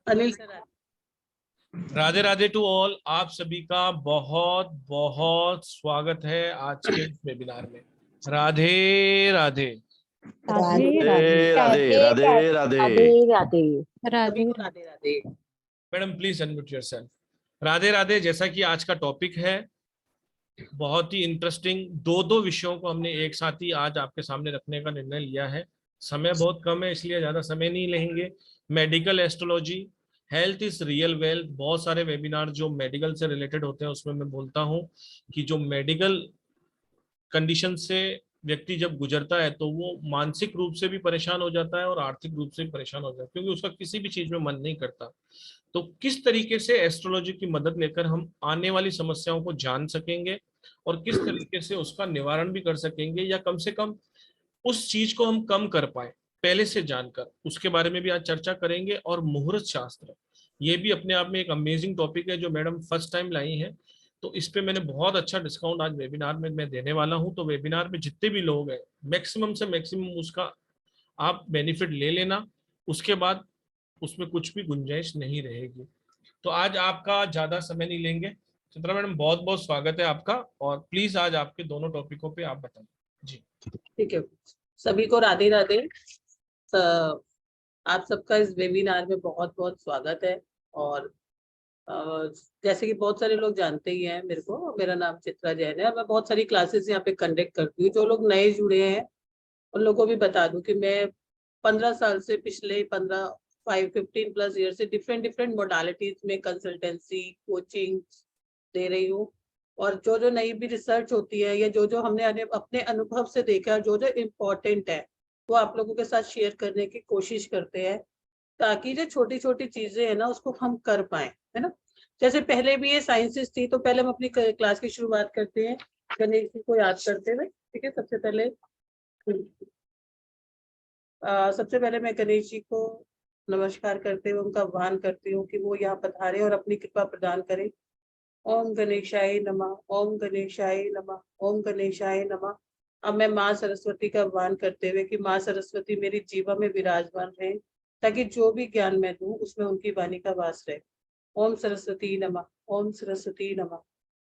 Anil sir. Radhe Radhe to all. आप सभी का बहुत बहुत स्वागत है आज के वेबिनार में। राधे राधे। राधे राधे राधे राधे राधे राधे सभी राधे को Radhe Radhe. Madam please unmute yourself. Radhe Radhe. जैसा कि आज का टॉपिक है बहुत ही इंटरेस्टिंग, दो दो विषयों को हमने एक साथ ही आज आपके सामने रखने का निर्णय लिया है। समय बहुत कम है इसलिए ज्यादा समय नहीं लेंगे। Medical astrology, health is real wealth. बहुत सारे वेबिनार जो मेडिकल से रिलेटेड होते हैं उसमें मैं बोलता हूं कि जो मेडिकल कंडीशन से व्यक्ति जब गुजरता है तो वो मानसिक रूप से भी परेशान हो जाता है और आर्थिक रूप से भी परेशान हो जाता है, क्योंकि उसका किसी भी चीज में मन नहीं करता। तो किस तरीके से एस्ट्रोलॉजी की मदद लेकर हम आने वाली समस्याओं को जान सकेंगे और किस तरीके से उसका निवारण भी कर सकेंगे, या कम से कम उस चीज को हम कम कर पाए पहले से जानकर, उसके बारे में भी आज चर्चा करेंगे। और मुहूर्त शास्त्र, ये भी अपने आप में एक अमेजिंग टॉपिक है जो मैडम फर्स्ट टाइम लाई है। तो इस पे मैंने बहुत अच्छा डिस्काउंट आज वेबिनार में मैं देने वाला हूं। तो वेबिनार में जितने भी लोग हैं मैक्सिमम से मैक्सिमम उसका आप बेनिफिट ले लेना। उसके बाद उसमें कुछ भी गुंजाइश नहीं रहेगी। तो आज आपका ज्यादा समय नहीं लेंगे। चित्रा मैडम बहुत बहुत स्वागत है आपका, और प्लीज आज आपके दोनों टॉपिकों पे आप बताएं जी। ठीक है, सभी को राधे राधे। आप सबका इस वेबिनार में बहुत बहुत स्वागत है। और अ, जैसे कि बहुत सारे लोग जानते ही हैं मेरे को, मेरा नाम चित्रा जैन है और मैं बहुत सारी क्लासेस यहाँ पे कंडक्ट करती हूँ। जो लोग नए जुड़े हैं उन लोगों को भी बता दूं कि मैं 15 साल से, पिछले 15 15+ ईयर से डिफरेंट डिफरेंट मोडालिटीज में कंसल्टेंसी कोचिंग दे रही हूँ। और जो जो नई भी रिसर्च होती है या जो जो हमने अपने अनुभव से देखा, जो जो इम्पोर्टेंट है वो आप लोगों के साथ शेयर करने की कोशिश करते हैं, ताकि जो छोटी छोटी चीजें है ना उसको हम कर पाए, है ना। जैसे पहले भी ये साइंसेस थी, तो पहले हम अपनी क्लास की शुरुआत करते हैं गणेश जी को याद करते हुए। ठीक है, सबसे पहले मैं गणेश जी को नमस्कार करते हुए उनका आह्वान करती हूँ कि वो यहाँ पधारे और अपनी कृपा प्रदान करें। ओम गणेशाय नमः, ओम गणेशाय नमः, ओम गणेशाय नमः। अब मैं माँ सरस्वती का आह्वान करते हुए कि माँ सरस्वती मेरी जीवा में विराजमान रहे, ताकि जो भी ज्ञान मैं दूं उसमें उनकी वाणी का वास रहे। ओम सरस्वती नमः, ओम सरस्वती नमः,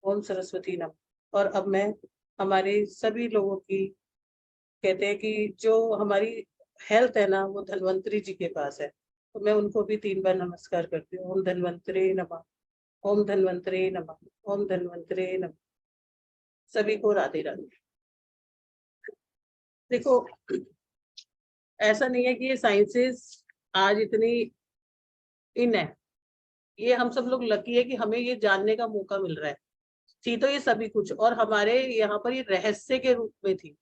ओम सरस्वती नमः। और अब मैं हमारे सभी लोगों की कहते हैं कि जो हमारी हेल्थ है ना वो धन्वंतरी जी के पास है, तो मैं उनको भी 3 बार नमस्कार करती हूँ। ओम धन्वंतरे नमः, ओम धन्वंतरे नमः, ओम धन्वंतरे नमः। सभी को राधे राधे। देखो, ऐसा नहीं है कि ये साइंसेस आज इतनी इन है, ये हम सब लोग लकी है कि हमें ये जानने का मौका मिल रहा है। थी तो ये सभी कुछ, और हमारे यहाँ पर ये रहस्य के रूप में थी।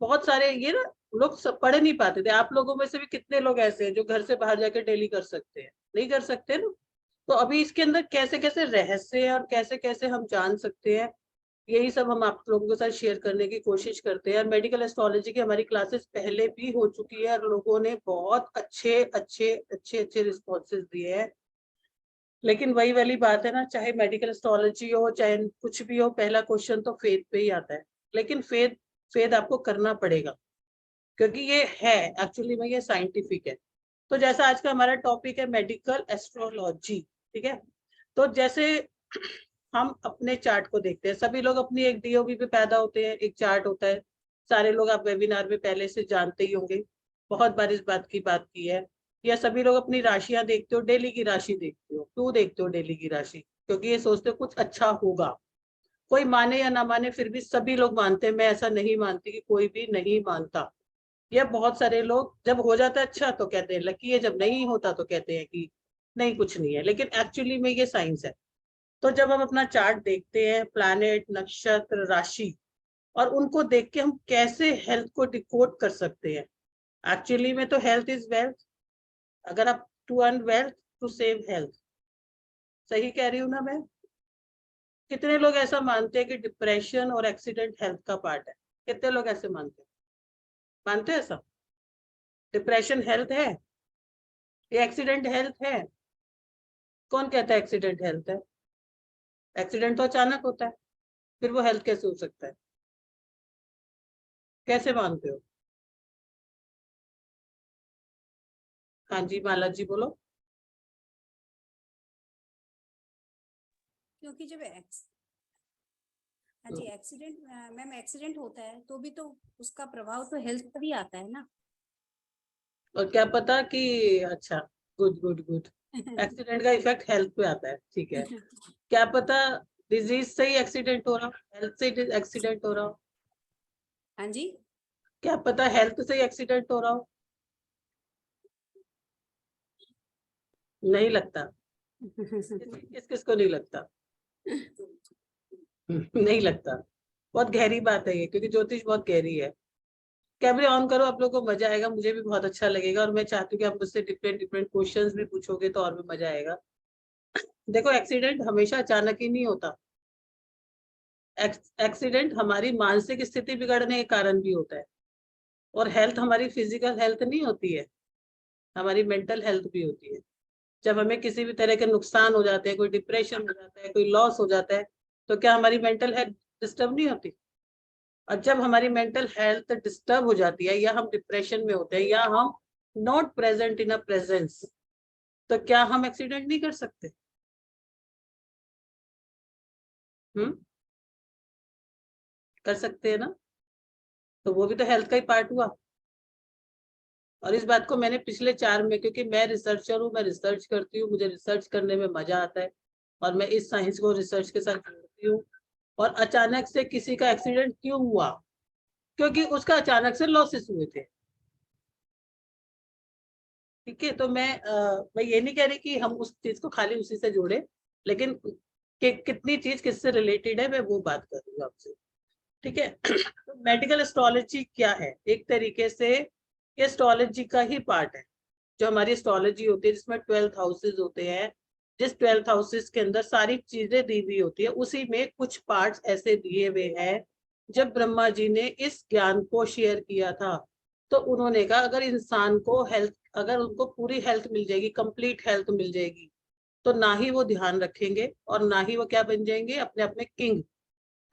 बहुत सारे ये ना लोग सब पढ़ नहीं पाते थे। आप लोगों में से भी कितने लोग ऐसे हैं जो घर से बाहर जाके डेली कर सकते हैं? नहीं कर सकते ना। तो अभी इसके अंदर कैसे कैसे रहस्य है और कैसे कैसे हम जान सकते हैं, यही सब हम आप लोगों के साथ शेयर करने की कोशिश करते हैं। और मेडिकल एस्ट्रोलॉजी की हमारी क्लासेस पहले भी हो चुकी है और लोगों ने बहुत अच्छे अच्छे अच्छे अच्छे रिस्पॉन्सेज दिए हैं। लेकिन वही वाली बात है ना, चाहे मेडिकल एस्ट्रोलॉजी हो चाहे कुछ भी हो, पहला क्वेश्चन तो फेथ पे ही आता है। लेकिन फेथ फेथ आपको करना पड़ेगा, क्योंकि ये है एक्चुअली में ये साइंटिफिक है। तो जैसा आज का हमारा टॉपिक है मेडिकल एस्ट्रोलॉजी, ठीक है। तो जैसे हम अपने चार्ट को देखते हैं, सभी लोग अपनी एक डीओबी पे पैदा होते हैं, एक चार्ट होता है। सारे लोग आप वेबिनार में पहले से जानते ही होंगे, बहुत बार इस बात की है। या सभी लोग अपनी राशियां देखते हो, डेली की राशि देखते हो। क्यों देखते हो डेली की राशि? क्योंकि ये सोचते हो कुछ अच्छा होगा। कोई माने या ना माने, फिर भी सभी लोग मानते हैं। मैं ऐसा नहीं मानती कि कोई भी नहीं मानता। या बहुत सारे लोग जब हो जाता है अच्छा तो कहते हैं लकी है, जब नहीं होता तो कहते हैं कि नहीं कुछ नहीं है। लेकिन एक्चुअली में ये साइंस है। तो जब हम अपना चार्ट देखते हैं, प्लैनेट, नक्षत्र, राशि, और उनको देख के हम कैसे हेल्थ को डिकोड कर सकते हैं। एक्चुअली में तो हेल्थ इज वेल्थ। अगर आप to earn wealth to save health, सही कह रही हूँ ना मैं? कितने लोग ऐसा मानते हैं कि डिप्रेशन और एक्सीडेंट हेल्थ का पार्ट है? कितने लोग ऐसे मानते हैं ऐसा? डिप्रेशन हेल्थ है? ये एक्सीडेंट हेल्थ है? कौन कहता है एक्सीडेंट हेल्थ है? एक्सीडेंट तो अचानक होता है, फिर वो हेल्थ कैसे हो सकता है? कैसे मानते हो? हाँ जी, माला जी बोलो। क्योंकि जब हाँ जी एक्सीडेंट मैम एक्सीडेंट होता है तो भी तो उसका प्रभाव तो हेल्थ पर ही आता है ना। और क्या पता कि अच्छा, गुड गुड गुड, एक्सीडेंट का इफेक्ट हेल्थ पे आता है, ठीक है। क्या पता डिजीज से ही एक्सीडेंट हो रहा हो, हेल्थ से एक्सीडेंट हो रहा हो। हाँ जी क्या पता हेल्थ से ही एक्सीडेंट हो रहा हो। नहीं लगता। किस किस को नहीं लगता? नहीं लगता। बहुत गहरी बात है ये, क्योंकि ज्योतिष बहुत गहरी है। कैमरे ऑन करो, आप लोगों को मजा आएगा, मुझे भी बहुत अच्छा लगेगा, और मैं चाहती हूँ कि आप मुझसे डिफरेंट डिफरेंट क्वेश्चंस भी पूछोगे तो और भी मजा आएगा। देखो, एक्सीडेंट हमेशा अचानक ही नहीं होता। एक्सीडेंट हमारी मानसिक स्थिति बिगड़ने के कारण भी होता है। और हेल्थ हमारी फिजिकल हेल्थ नहीं होती है, हमारी मेंटल हेल्थ भी होती है। जब हमें किसी भी तरह के नुकसान हो जाते हैं, कोई डिप्रेशन हो जाता है, कोई लॉस हो जाता है, तो क्या हमारी मेंटल हेल्थ डिस्टर्ब नहीं होती? और जब हमारी मेंटल हेल्थ डिस्टर्ब हो जाती है, या हम डिप्रेशन में होते हैं, या हम not present in a presence, तो क्या हम एक्सीडेंट नहीं कर सकते? कर सकते हैं ना? तो वो भी तो हेल्थ का ही पार्ट हुआ। और इस बात को मैंने पिछले 4 में, क्योंकि मैं रिसर्चर हूँ, मैं रिसर्च करती हूँ, मुझे रिसर्च करने में मजा आता है, और मैं इस साइंस को रिसर्च के साथ जोड़ती हूँ। और अचानक से किसी का एक्सीडेंट क्यों हुआ? क्योंकि उसका अचानक से लॉसेस हुए थे। ठीक है, तो मैं ये नहीं कह रही कि हम उस चीज को खाली उसी से जोड़े, लेकिन कितनी चीज किससे रिलेटेड है, मैं वो बात कर रही हूँ आपसे। ठीक है। तो मेडिकल एस्ट्रोलॉजी क्या है? एक तरीके से एस्ट्रोलॉजी का ही पार्ट है। जो हमारी एस्ट्रोलॉजी होती है, जिसमें 12 हाउसेज होते हैं, जिस 12 हाउसेज के अंदर सारी चीजें दी हुई होती है, उसी में कुछ पार्ट्स ऐसे दिए हुए हैं। जब ब्रह्मा जी ने इस ज्ञान को शेयर किया था, तो उन्होंने कहा अगर इंसान को हेल्थ, अगर उनको पूरी हेल्थ मिल जाएगी, कंप्लीट हेल्थ मिल जाएगी, तो ना ही वो ध्यान रखेंगे और ना ही वो क्या बन जाएंगे, अपने अपने किंग।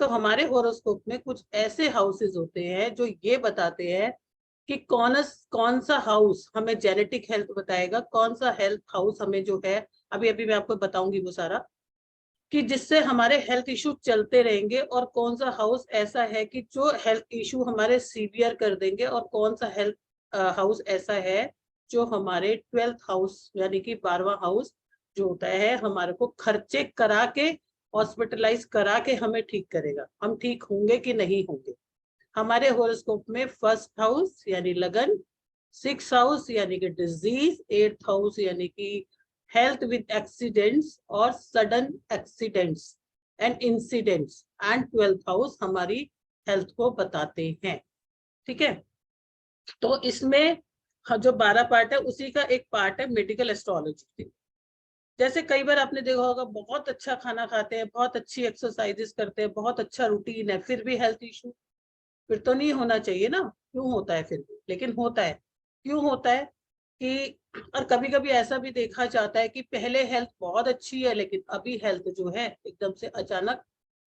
तो हमारे होरोस्कोप में कुछ ऐसे हाउसेस होते हैं जो ये बताते हैं कि कौन सा हाउस हमें जेनेटिक हेल्थ बताएगा, कौन सा हेल्थ हाउस हमें जो है, अभी अभी मैं आपको बताऊंगी वो सारा, कि जिससे हमारे हेल्थ इशू चलते रहेंगे, और कौन सा हाउस ऐसा है कि जो हेल्थ इशू हमारे सीवियर कर देंगे, और कौन सा हेल्थ हाउस ऐसा है जो हमारे 12th हाउस यानी कि 12वां हाउस जो होता है, हमारे को खर्चे करा के, हॉस्पिटलाइज करा के हमें ठीक करेगा। हम ठीक होंगे कि नहीं होंगे? हमारे होरोस्कोप में 1st हाउस यानी लगन, 6th हाउस यानी कि डिजीज, 8th हाउस यानी कि हेल्थ विद एक्सीडेंट्स और sudden accidents and incidents, and 12th house हमारी हेल्थ को बताते हैं। ठीक है, तो इसमें जो 12 पार्ट है, उसी का एक पार्ट है मेडिकल एस्ट्रोलॉजी। जैसे कई बार आपने देखा होगा, बहुत अच्छा खाना खाते हैं, बहुत अच्छी एक्सरसाइजेस करते हैं, बहुत अच्छा रूटीन है, फिर भी हेल्थ इशू। फिर तो नहीं होना चाहिए ना, क्यों होता है फिर भी? लेकिन होता है। क्यों होता है कि, और कभी कभी ऐसा भी देखा जाता है कि पहले हेल्थ बहुत अच्छी है, लेकिन अभी हेल्थ जो है एकदम से अचानक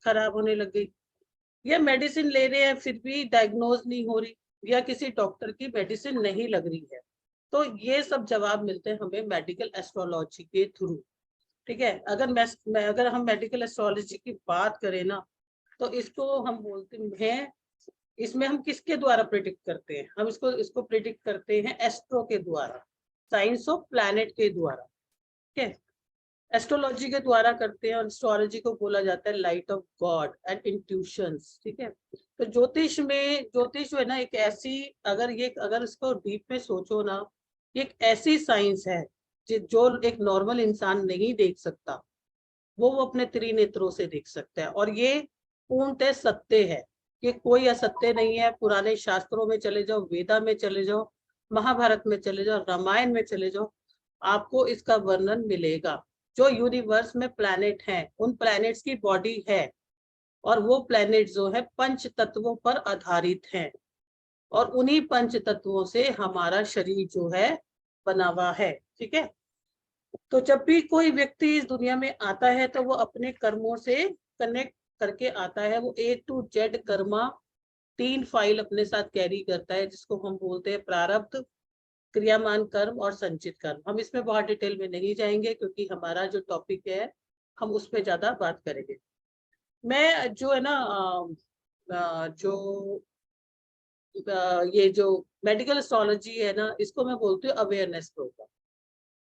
खराब होने लग गई, या मेडिसिन ले रहे हैं फिर भी डायग्नोज नहीं हो रही, या किसी डॉक्टर की मेडिसिन नहीं लग रही है। तो ये सब जवाब मिलते हैं हमें मेडिकल एस्ट्रोलॉजी के थ्रू। ठीक है, अगर हम मेडिकल एस्ट्रोलॉजी की बात करें ना, तो इसको हम बोलते हैं, इसमें हम किसके द्वारा प्रिडिक्ट करते हैं? हम इसको प्रिडिक्ट करते हैं एस्ट्रो के द्वारा, साइंस ऑफ प्लैनेट के द्वारा। ठीक है, एस्ट्रोलॉजी के द्वारा करते हैं, और एस्ट्रोलॉजी को बोला जाता है light of God and intuitions. ठीक है, तो ज्योतिष जो है ना, एक ऐसी, अगर इसको डीप में सोचो ना, ये एक ऐसी साइंस है जो एक नॉर्मल इंसान नहीं देख सकता, वो अपने त्रिनेत्रों से देख सकता है। और ये पूर्णतः सत्य है, कि कोई असत्य नहीं है। पुराने शास्त्रों में चले जाओ, वेदा में चले जाओ, महाभारत में चले जाओ, रामायण में चले जाओ, आपको इसका वर्णन मिलेगा। जो यूनिवर्स में प्लैनेट हैं, उन प्लैनेट्स की बॉडी है, और वो प्लैनेट जो है पंच तत्वों पर आधारित हैं, और उन्हीं पंच तत्वों से हमारा शरीर जो है बना हुआ है। ठीक है, तो जब भी कोई व्यक्ति इस दुनिया में आता है, तो वो अपने कर्मों से कनेक्ट करके आता है। वो A to Z Karma 3 file अपने साथ कैरी करता है, जिसको हम बोलते हैं प्रारब्ध, क्रियामान कर्म और संचित कर्म। हम इसमें बहुत डिटेल में नहीं जाएंगे, क्योंकि हमारा जो टॉपिक है हम उस पर ज्यादा बात करेंगे। मैं जो है ना जो ये जो मेडिकल एस्ट्रोलॉजी है ना, इसको मैं बोलती हूँ अवेयरनेस प्रोग्राम,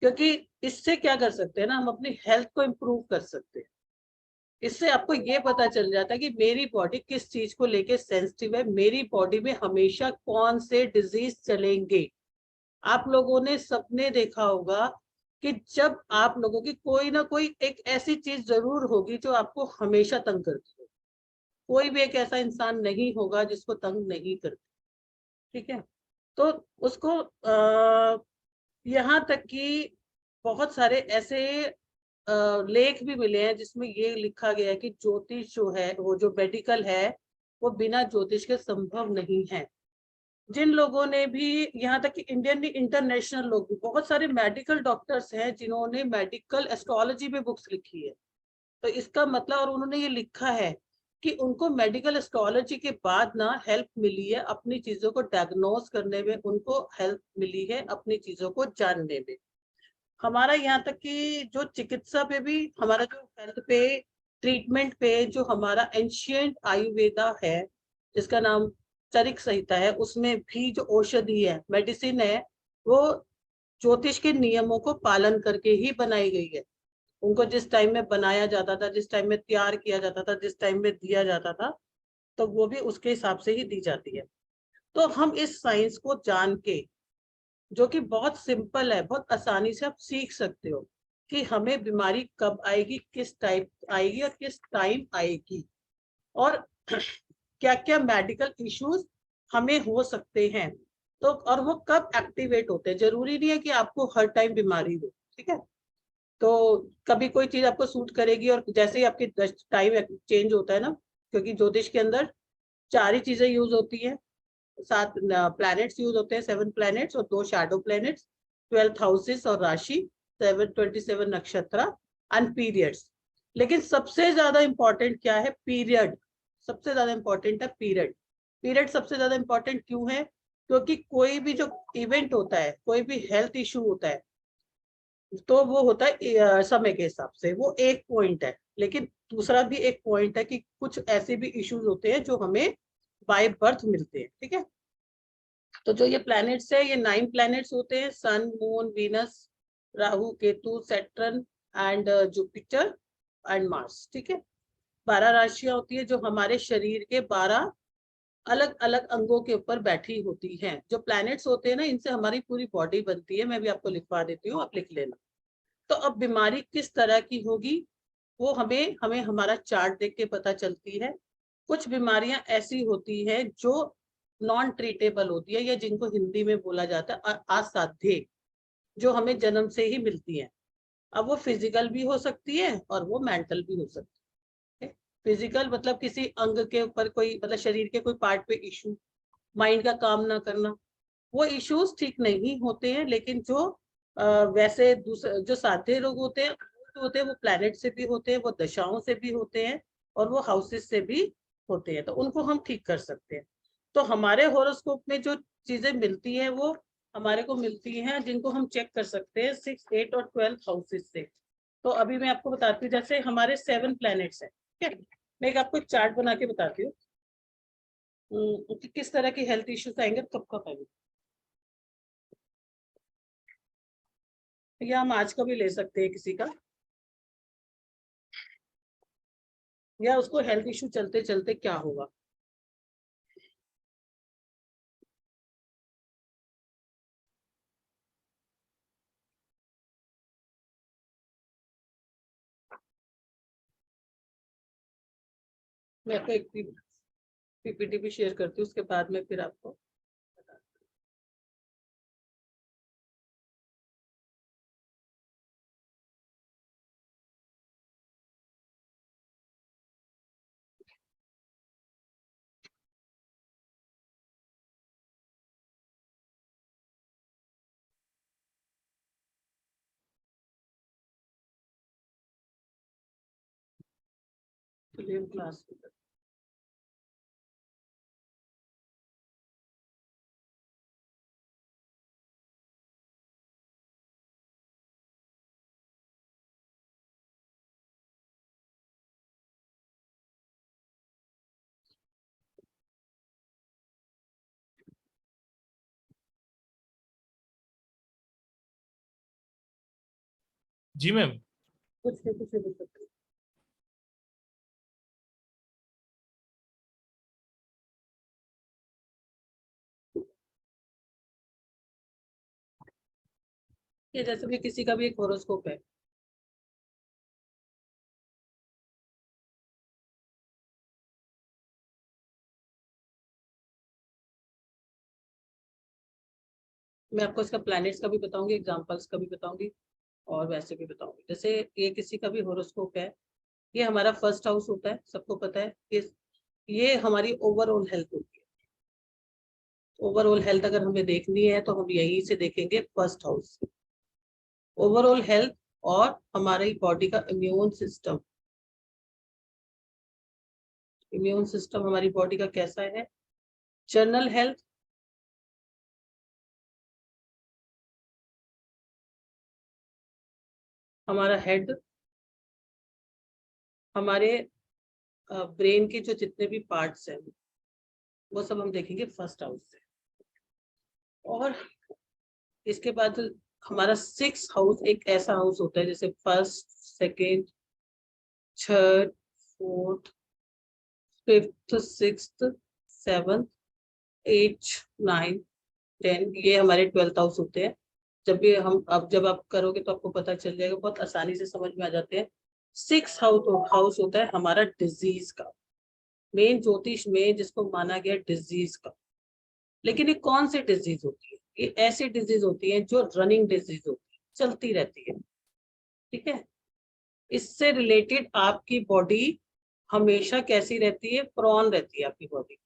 क्योंकि इससे क्या कर सकते हैं ना, हम अपनी हेल्थ को इम्प्रूव कर सकते हैं। इससे आपको ये पता चल जाता है कि मेरी बॉडी किस चीज को लेके सेंसिटिव है, मेरी बॉडी में हमेशा कौन से डिजीज चलेंगे। आप लोगों ने सबने देखा होगा कि जब आप लोगों की कोई ना कोई एक ऐसी चीज जरूर होगी जो आपको हमेशा तंग करती हो। कोई भी एक ऐसा इंसान नहीं होगा जिसको तंग नहीं करती, ठीक है। तो उसको यहाँ तक कि बहुत सारे ऐसे लेख भी मिले हैं जिसमें ये लिखा गया है कि ज्योतिष जो है, वो जो मेडिकल है, वो बिना ज्योतिष के संभव नहीं है। जिन लोगों ने भी, यहाँ तक कि इंडियन नहीं, इंटरनेशनल लोग भी, बहुत सारे मेडिकल डॉक्टर्स हैं जिन्होंने मेडिकल एस्ट्रोलॉजी में बुक्स लिखी है। तो इसका मतलब, और उन्होंने ये लिखा है कि उनको मेडिकल एस्ट्रोलॉजी के बाद ना हेल्प मिली है अपनी चीजों को डायग्नोज करने में, उनको हेल्प मिली है अपनी चीजों को जानने में। हमारा यहाँ तक कि जो चिकित्सा पे भी, हमारा जो हेल्थ पे, ट्रीटमेंट पे, जो हमारा एंशियंट आयुर्वेदा है जिसका नाम चरिक संहिता है, उसमें भी जो औषधि है, मेडिसिन है, वो ज्योतिष के नियमों को पालन करके ही बनाई गई है। उनको जिस टाइम में बनाया जाता था, जिस टाइम में तैयार किया जाता था, जिस टाइम में दिया जाता था, तो वो भी उसके हिसाब से ही दी जाती है। तो हम इस साइंस को जान के, जो कि बहुत सिंपल है, बहुत आसानी से आप सीख सकते हो कि हमें बीमारी कब आएगी, किस टाइप आएगी और किस टाइम आएगी, और क्या क्या मेडिकल इश्यूज हमें हो सकते हैं, तो और वो कब एक्टिवेट होते हैं। जरूरी नहीं है कि आपको हर टाइम बीमारी हो, ठीक है। तो कभी कोई चीज आपको सूट करेगी, और जैसे ही आपकी टाइम चेंज होता है ना, क्योंकि ज्योतिष के अंदर 4 ही चीजें यूज होती है, 7 प्लैनेट्स यूज होते हैं, 7 प्लैनेट्स और 2 शैडो प्लैनेट्स, 12 हाउसेस और राशि, 27 नक्षत्र एंड पीरियड्स। लेकिन सबसे ज्यादा इंपॉर्टेंट क्या है? पीरियड। सबसे ज्यादा इंपॉर्टेंट है पीरियड। पीरियड सबसे ज्यादा इंपॉर्टेंट क्यों है? क्योंकि कोई भी जो इवेंट होता है, कोई भी हेल्थ इशू होता है, तो वो होता है समय के हिसाब से, वो एक पॉइंट है। लेकिन दूसरा भी एक पॉइंट है कि कुछ ऐसे भी इश्यूज होते हैं जो हमें बाय बर्थ मिलते हैं, ठीक है। तो जो ये प्लैनेट्स है, ये 9 प्लैनेट्स होते हैं, Sun, Moon, Venus, Rahu, Ketu, Saturn and Jupiter and Mars, ठीक है। 12 राशियां होती है जो हमारे शरीर के 12 अलग अलग अंगों के ऊपर बैठी होती हैं। जो प्लैनेट्स होते हैं ना, इनसे हमारी पूरी बॉडी बनती है। मैं भी आपको लिखवा देती हूँ, आप लिख लेना। तो अब बीमारी किस तरह की होगी, वो हमें हमें हमारा चार्ट देख के पता चलती है। कुछ बीमारियां ऐसी होती है जो नॉन ट्रीटेबल होती है, या जिनको हिंदी में बोला जाता है असाध्य, जो हमें जन्म से ही मिलती है। अब वो फिजिकल भी हो सकती है और वो मेंटल भी हो सकती है। फिजिकल मतलब किसी अंग के ऊपर कोई, मतलब शरीर के कोई पार्ट पे इशू, माइंड का काम ना करना, वो इश्यूज ठीक नहीं होते हैं। लेकिन जो वैसे दूसरे जो साध्य रोग होते हैं, वो प्लैनेट से भी होते हैं, वो दशाओं से भी होते हैं, और वो हाउसेस से भी होते हैं, तो उनको हम ठीक कर सकते हैं। तो हमारे हॉरोस्कोप में जो चीजें मिलती हैं, वो हमारे को मिलती हैं, जिनको हम चेक कर सकते हैं 6, 8 और 12 हाउसेस से। तो अभी मैं आपको बताती हूँ, जैसे हमारे 7 प्लैनेट्स हैं, ठीक है। मैं एक आपको चार्ट बना के बताती हूँ कि किस तरह की हेल्थ इश्यूज आएंगे, कब कब आएंगे। या हम आज का भी ले सकते हैं किसी का, या उसको हेल्थ इशू चलते चलते क्या होगा। मैं आपको एक पीपीटी भी शेयर करती हूँ, उसके बाद में फिर आपको क्लास जी मैम। कुछ नहीं पूछ सकते। ये जैसे भी किसी का भी एक होरोस्कोप है, मैं आपको इसका प्लैनेट्स का भी बताऊंगी, एग्जांपल्स का भी बताऊंगी और वैसे भी बताऊंगी। जैसे ये किसी का भी होरोस्कोप है, ये हमारा फर्स्ट हाउस होता है, सबको पता है। ये हमारी ओवरऑल हेल्थ होती है। ओवरऑल हेल्थ अगर हमें देखनी है तो हम यहीं से देखेंगे, फर्स्ट हाउस, ओवरऑल हेल्थ और हमारी बॉडी का इम्यून सिस्टम। इम्यून सिस्टम हमारी बॉडी का कैसा है, जनरल हेल्थ, हमारा हेड, हमारे ब्रेन के जो जितने भी पार्ट्स हैं वो सब हम देखेंगे फर्स्ट हाउस से। और इसके बाद हमारा सिक्स हाउस एक ऐसा हाउस होता है जैसे first, second, third, fourth, fifth, sixth, seventh, eight, nine, 10, ये हमारे 12th हाउस होते हैं। जब भी हम जब आप करोगे तो आपको पता चल जाएगा, बहुत आसानी से समझ में आ जाते हैं। 6 हाउस होता है हमारा डिजीज का, मेन ज्योतिष में जिसको माना गया डिजीज का। लेकिन ये कौन सी डिजीज होती है, ये ऐसी डिजीज होती है जो रनिंग डिजीज होती है, चलती रहती है, ठीक है। इससे रिलेटेड आपकी बॉडी हमेशा कैसी रहती है, प्रॉन रहती है आपकी बॉडी।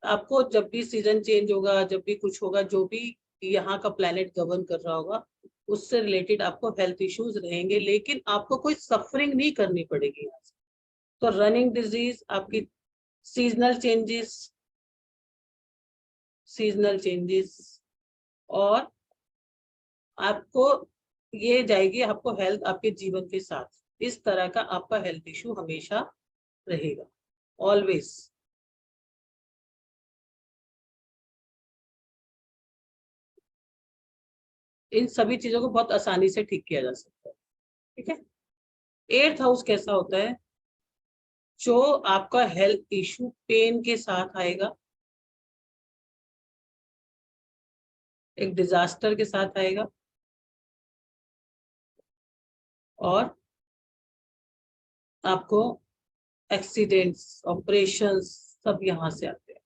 आपको जब भी सीजन चेंज होगा, जब भी कुछ होगा, जो भी यहाँ का प्लेनेट गवर्न कर रहा होगा, उससे रिलेटेड आपको हेल्थ इश्यूज रहेंगे, लेकिन आपको कोई सफरिंग नहीं करनी पड़ेगी यहाँ से। तो रनिंग डिजीज, आपकी सीजनल चेंजेस और आपको ये जाएगी, आपको हेल्थ आपके जीवन के साथ, इस तरह का आपका हेल्थ इशू हमेशा रहेगा, ऑलवेज। इन सभी चीजों को बहुत आसानी से ठीक किया जा सकता है, ठीक है। 8th हाउस कैसा होता है, जो आपका हेल्थ इशू पेन के साथ आएगा, एक डिजास्टर के साथ आएगा और आपको एक्सीडेंट्स, ऑपरेशंस सब यहाँ से आते हैं।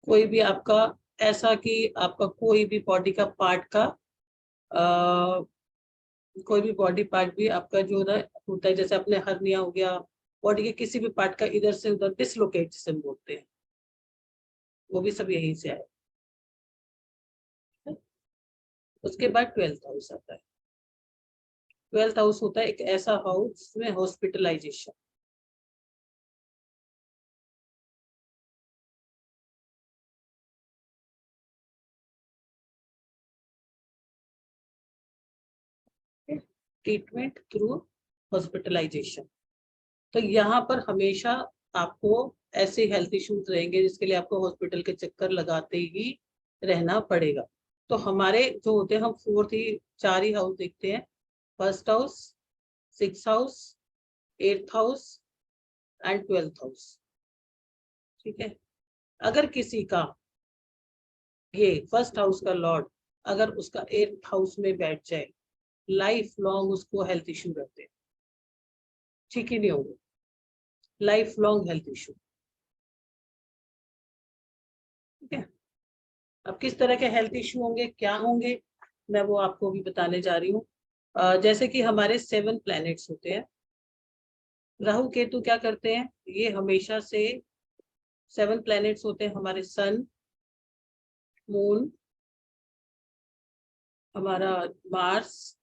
कोई भी आपका ऐसा कि आपका कोई भी बॉडी का पार्ट का कोई भी बॉडी पार्ट भी आपका जो होता है, जैसे अपने हर्निया हो गया, बॉडी के किसी भी पार्ट का इधर से उधर डिसलोकेट जिसे हम बोलते हैं, वो भी सब यहीं से आए। उसके बाद 12th हाउस आता है। 12th हाउस होता है एक ऐसा हाउस जिसमें हॉस्पिटलाइजेशन, ट्रीटमेंट थ्रू हॉस्पिटलाइजेशन। तो यहाँ पर हमेशा आपको ऐसे हेल्थ इश्यूज रहेंगे जिसके लिए आपको हॉस्पिटल के चक्कर लगाते ही रहना पड़ेगा। तो हमारे जो होते हैं, हम 4 ही हाउस देखते हैं, first house, 6th house, 8th house and 12th house, ठीक है। अगर किसी का ये फर्स्ट हाउस का लॉर्ड अगर उसका 8th हाउस में बैठ जाए, लाइफ लॉन्ग उसको हेल्थ इश्यू रहते हैं, ठीक ही नहीं होंगे, लाइफ लॉन्ग हेल्थ इश्यू, ठीक है। अब किस तरह के हेल्थ इश्यू होंगे, क्या होंगे, मैं वो आपको भी बताने जा रही हूँ। जैसे कि हमारे 7 प्लैनेट्स होते हैं, राहु केतु क्या करते हैं, ये हमेशा से 7 प्लैनेट्स होते हैं हमारे, सन, मून, हमारा Mars,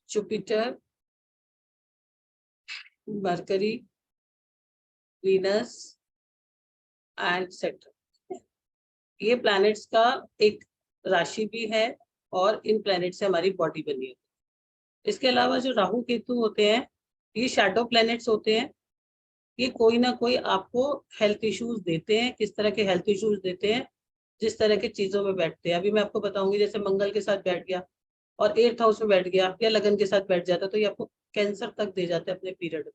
Jupiter, mercury, Venus and Saturn. ये प्लैनेट्स का एक राशि भी है और इन प्लैनेट से हमारी बॉडी बनी है। इसके अलावा जो राहु केतु होते हैं, ये शैडो प्लैनेट्स होते हैं, ये कोई ना कोई आपको हेल्थ इश्यूज देते हैं। किस तरह के हेल्थ इश्यूज देते हैं? जिस तरह की चीजों में बैठते हैं। अभी मैं आपको बताऊंगी, जैसे मंगल के साथ बैठ गया और 8th हाउस में बैठ गया या लगन के साथ बैठ जाता, तो ये आपको कैंसर तक दे जाते हैं अपने पीरियड में।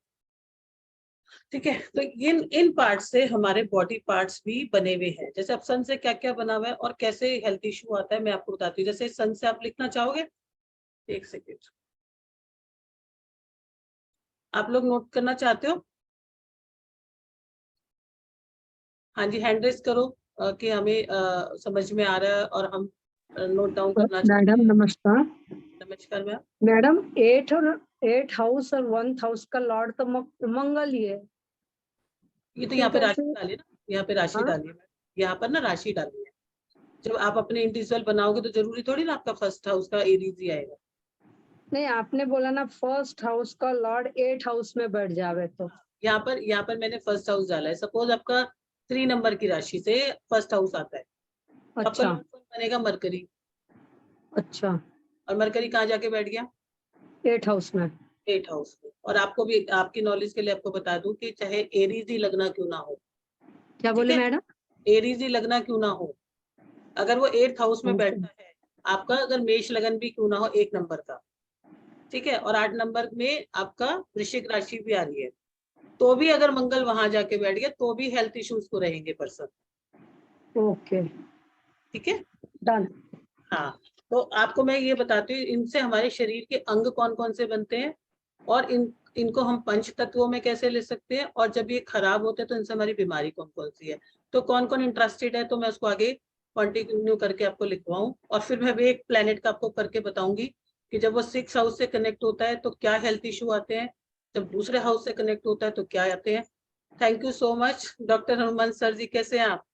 ठीक है, तो इन इन पार्ट से हमारे बॉडी पार्ट्स भी बने हुए हैं। जैसे अब सन से क्या क्या बना हुआ है और कैसे हेल्थ इशू आता है, मैं आपको बताती हूँ। जैसे सन से आप लिखना चाहोगे? एक सेकेंड, आप लोग नोट करना चाहते हो? हाँ जी, हैंड रेस करो कि हमें समझ में आ रहा है और हम नोट डाउन करना चाहते मैडम हैं। नमस्कार। नमस्कार मैम। मैडम 8 हाउस और 1 हाउस का लॉर्ड तो मंगल ही है। ये तो फिर यहाँ पे राशि कैसे? डालिए ना, यहाँ पे राशि हाँ? डालिए, यहाँ पर ना राशि डालिए। जब आप अपने इंडिविजुअल बनाओगे तो जरूरी थोड़ी ना आपका फर्स्ट हाउस का एरीज ही आएगा। नहीं, आपने बोला ना फर्स्ट हाउस का लॉर्ड 8 हाउस में बैठ जावे तो। यहाँ पर मैंने फर्स्ट हाउस डाला है। सपोज आपका 3 नंबर की राशि से फर्स्ट हाउस आता है, तो आपका अच्छा लॉर्ड कौन बनेगा? मरकरी। अच्छा। और मरकरी कहाँ जाके बैठ गया? 8 हाउस में। 8th हाउस में। और आपको भी, आपकी नॉलेज के लिए आपको बता दूं कि चाहे एरीज ही लगना क्यों ना हो, क्या ठीक बोले है, मैडम? एरीज ही लगना क्यों ना हो, अगर वो 8th हाउस में ओके। बैठता है, आपका अगर मेष लगन भी क्यों ना हो 1 नंबर का, ठीक है, और 8 नंबर में आपका वृश्चिक राशि भी आ रही है, तो भी अगर मंगल वहां जाके बैठ गया तो भी हेल्थ इश्यूज को रहेंगे पर्सन। ओके ठीक है, डन। हाँ। तो आपको मैं ये बताती हूँ, इनसे हमारे शरीर के अंग कौन कौन से बनते हैं और इनको हम पंच तत्वों में कैसे ले सकते हैं, और जब ये खराब होते हैं तो इनसे हमारी बीमारी कौन कौन सी है। तो कौन कौन इंटरेस्टेड है तो मैं उसको आगे कंटिन्यू करके आपको लिखवाऊं, और फिर मैं भी एक प्लेनेट का आपको करके बताऊंगी कि जब वो 6th हाउस से कनेक्ट होता है तो क्या हेल्थ इशू आते हैं, जब दूसरे हाउस से कनेक्ट होता है तो क्या आते हैं। Thank you so much doctor Hanuman sir ji, कैसे हैं आप?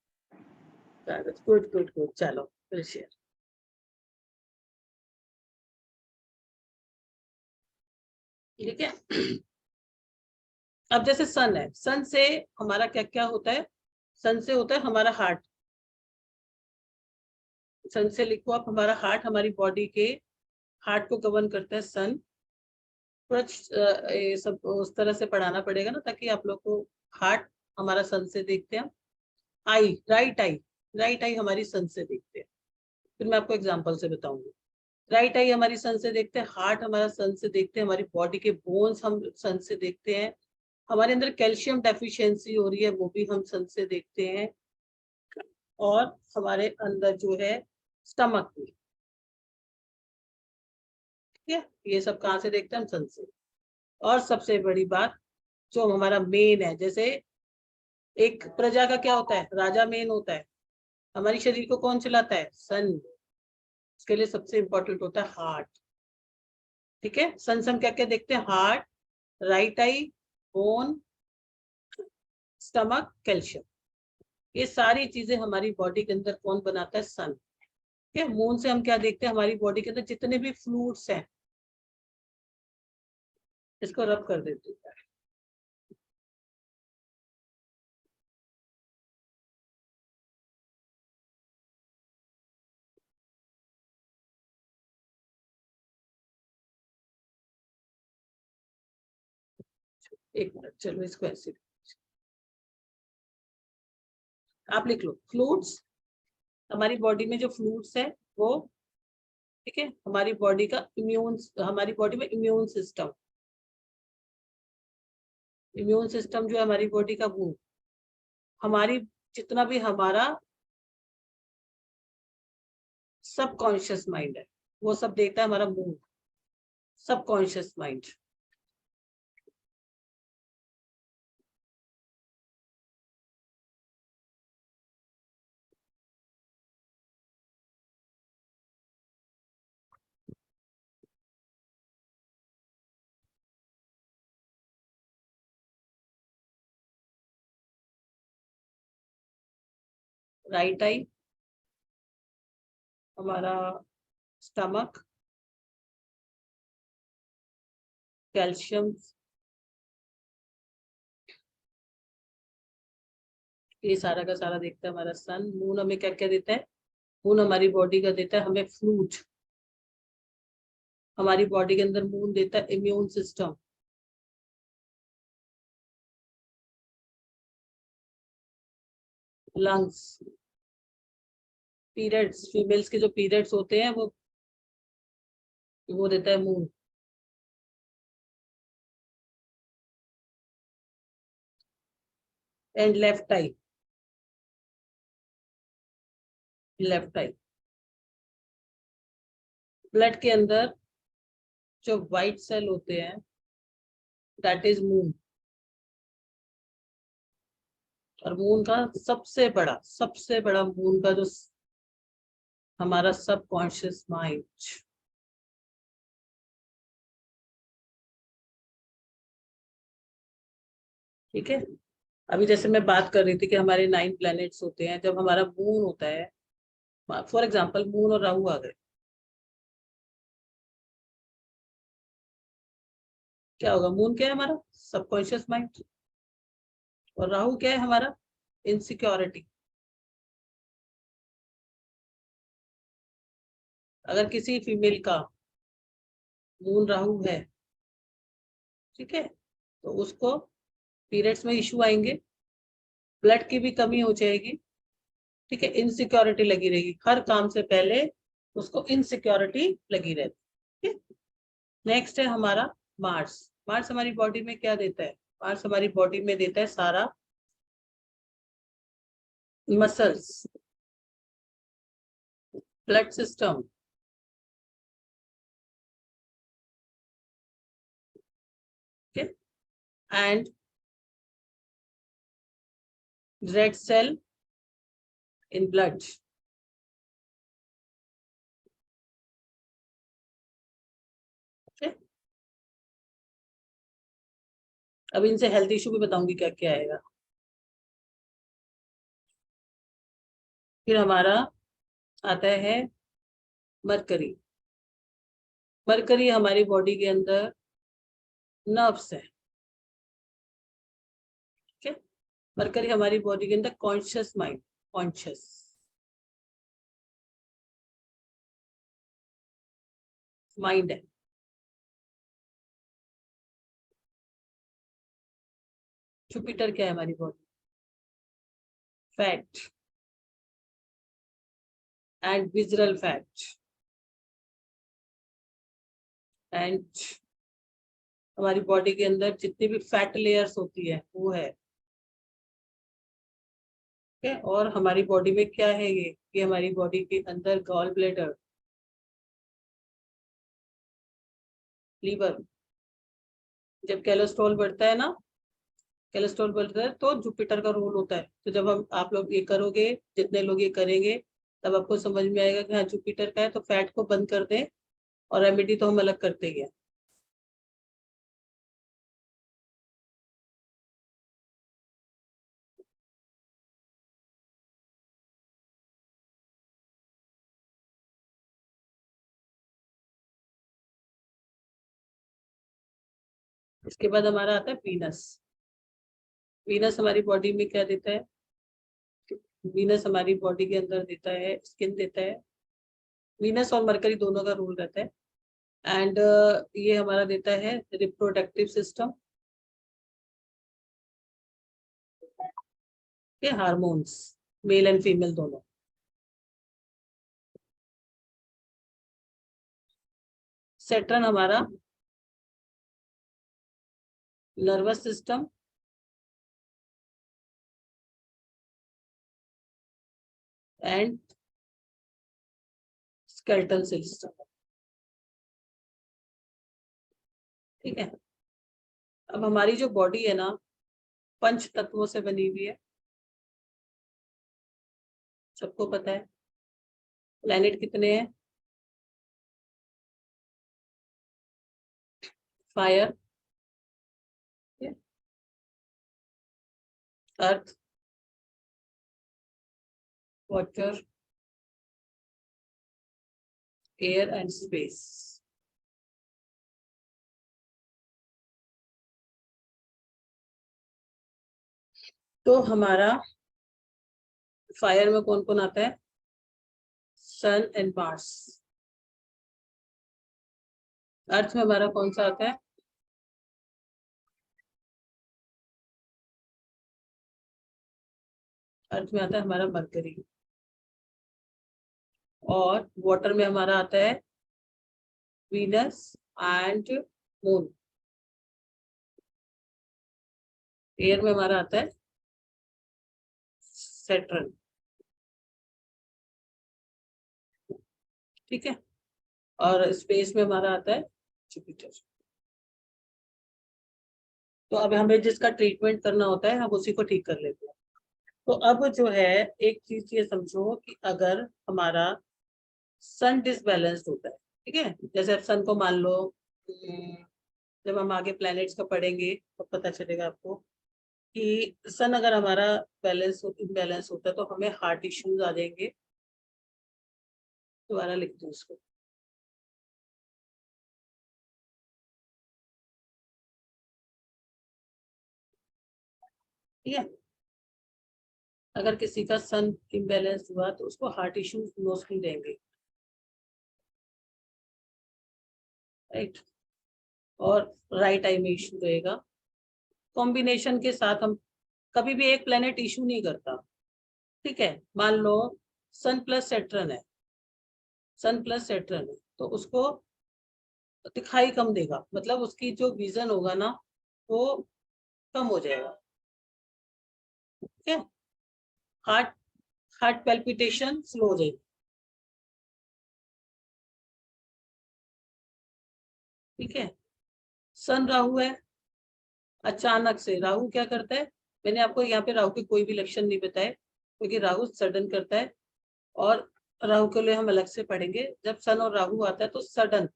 गुड गुड गुड, चलो फिर शेयर। ठीक है, अब जैसे सन है, सन से हमारा क्या क्या होता है? सन से होता है हमारा हार्ट। सन से लिखो आप, हमारा हार्ट, हमारी बॉडी के हार्ट को गवर्न करता है सन। थोड़ा ये सब उस तरह से पढ़ाना पड़ेगा ना, ताकि आप लोग को हार्ट हमारा सन से देखते हैं। आई, राइट आई, राइट आई हमारी सन से देखते हैं। फिर मैं आपको एग्जांपल से बताऊंगी। राइट आई हमारी सन से देखते हैं, हार्ट हमारा सन से देखते हैं, हमारी बॉडी के बोन्स हम सन से देखते हैं, हमारे अंदर कैल्शियम डेफिशिएंसी हो रही है वो भी हम सन से देखते हैं, और हमारे अंदर जो है स्टमक भी। ठीक है, ये सब कहाँ से देखते हैं? हम सन से। और सबसे बड़ी बात जो हमारा मेन है, जैसे एक प्रजा का क्या होता है? राजा मेन होता है। हमारी शरीर को कौन चलाता है? सन। उसके लिए सबसे इंपॉर्टेंट होता है हार्ट। ठीक है, सन से हम क्या क्या देखते हैं? Heart, right I, bone, stomach, calcium. ये सारी चीजें हमारी बॉडी के अंदर कौन बनाता है? सन। ठीक है, मून से हम क्या देखते हैं? हमारी बॉडी के अंदर जितने भी फ्लूइड्स हैं, इसको रब कर देते हैं। एक मिनट, चलो इसको ऐसे आप लिख लो। फ्लूइड्स, हमारी बॉडी में जो फ्लूइड्स है वो, ठीक है, हमारी बॉडी का इम्यून, हमारी बॉडी में इम्यून सिस्टम, इम्यून सिस्टम जो है हमारी बॉडी का, वो हमारी जितना भी हमारा सबकॉन्शियस माइंड है वो सब देखता है हमारा mood, subconscious mind. Right I हमारा स्टमक, कैल्शियम, ये सारा का सारा देखता है हमारा सन। मून हमें क्या क्या देता है? मून हमारी बॉडी का देता है हमें फ्लूइड, हमारी बॉडी के अंदर मून देता है immune system, lungs, periods, females के जो पीरियड्स होते हैं वो देता है moon. And left I, left I. Blood के अंदर जो व्हाइट सेल होते हैं दैट इज मून। और मून का सबसे बड़ा मून का जो हमारा सबकॉन्शियस माइंड। ठीक है, अभी जैसे मैं बात कर रही थी कि हमारे 9 प्लैनेट्स होते हैं, जब हमारा मून होता है, फॉर एग्जांपल मून और राहु आ गए, क्या होगा? मून क्या है? हमारा सबकॉन्शियस माइंड। और राहु क्या है? हमारा इनसिक्योरिटी। अगर किसी फीमेल का मून राहु है, ठीक है, तो उसको पीरियड्स में इशू आएंगे, ब्लड की भी कमी हो जाएगी, ठीक है, इनसिक्योरिटी लगी रहेगी, हर काम से पहले उसको इनसिक्योरिटी लगी रहती है। नेक्स्ट है हमारा मार्स। मार्स हमारी बॉडी में क्या देता है? मार्स हमारी बॉडी में देता है सारा muscles, blood system, and red cell in blood. अब इनसे हेल्थ इशू भी बताऊंगी क्या क्या आएगा। फिर हमारा आता है मरकरी। मरकरी हमारी बॉडी के अंदर नर्व्स है, ठीक है। मरकरी हमारी बॉडी के अंदर कॉन्शियस माइंड, कॉन्शियस माइंड है। जुपिटर क्या है हमारी body? Fat and visceral fat. And हमारी बॉडी के अंदर जितनी भी फैट लेयर्स होती है वो है, ठीक है। और हमारी बॉडी में क्या है? ये हमारी बॉडी के अंदर गॉल ब्लैडर, लीवर। जब कोलेस्ट्रॉल बढ़ता है ना, कोलेस्ट्रॉल बढ़ता है तो जुपिटर का रोल होता है। तो जब आप लोग ये करोगे, जितने लोग ये करेंगे, तब आपको समझ में आएगा कि हाँ जुपिटर का है, तो फैट को बंद कर दें। और रेमेडी तो हम अलग करते ही हैं। इसके बाद हमारा आता है वीनस। वीनस हमारी बॉडी में क्या देता है? वीनस हमारी बॉडी के अंदर देता है स्किन देता है। वीनस और मरकरी दोनों का रोल रहता है। एंड ये हमारा देता है रिप्रोडक्टिव सिस्टम के हार्मोन्स, मेल एंड फीमेल दोनों। सैटर्न हमारा nervous system and skeletal system, ठीक है। अब हमारी जो बॉडी है ना, 5 तत्वों से बनी हुई है, सबको पता है। प्लैनेट कितने हैं? Fire, earth, water, air and space. तो हमारा फायर में कौन कौन आता है? सन एंड मार्स। अर्थ में हमारा कौन सा आता है? अर्थ में आता है हमारा मरकरी, और वाटर में हमारा आता है वीनस एंड मून। एयर में हमारा आता है सैटर्न। ठीक है, और स्पेस में हमारा आता है जुपिटर। तो अब हमें जिसका ट्रीटमेंट करना होता है हम उसी को ठीक कर लेते हैं। तो अब जो है एक चीज ये समझो कि अगर हमारा सन डिसबैलेंस्ड होता है, ठीक है, जैसे अब सन को मान लो, जब हम आगे प्लैनेट्स का पढ़ेंगे तो पता चलेगा आपको कि सन अगर हमारा बैलेंस इम्बैलेंस होता है तो हमें हार्ट इश्यूज आ जाएंगे। दोबारा लिख दो इसको। ठीक है, अगर किसी का सन इम्बैलेंस हुआ तो उसको हार्ट इश्यूज मोस्टली रहेंगे, राइट, और राइट आई में इशू रहेगा। कॉम्बिनेशन के साथ हम कभी भी एक प्लेनेट इशू नहीं करता। ठीक है, मान लो सन प्लस सैटर्न है, सन प्लस सैटर्न है, तो उसको दिखाई कम देगा, मतलब उसकी जो विजन होगा ना वो कम हो जाएगा। ठीक है, हार्ट हार्ट पैल्पिटेशन स्लो हो जाएगी। ठीक है, सन राहु है, अचानक से राहु क्या करता है, मैंने आपको यहाँ पे राहु के कोई भी लक्षण नहीं बताए क्योंकि राहु सडन करता है, और राहु के लिए हम अलग से पढ़ेंगे। जब सन और राहु आता है तो सडन,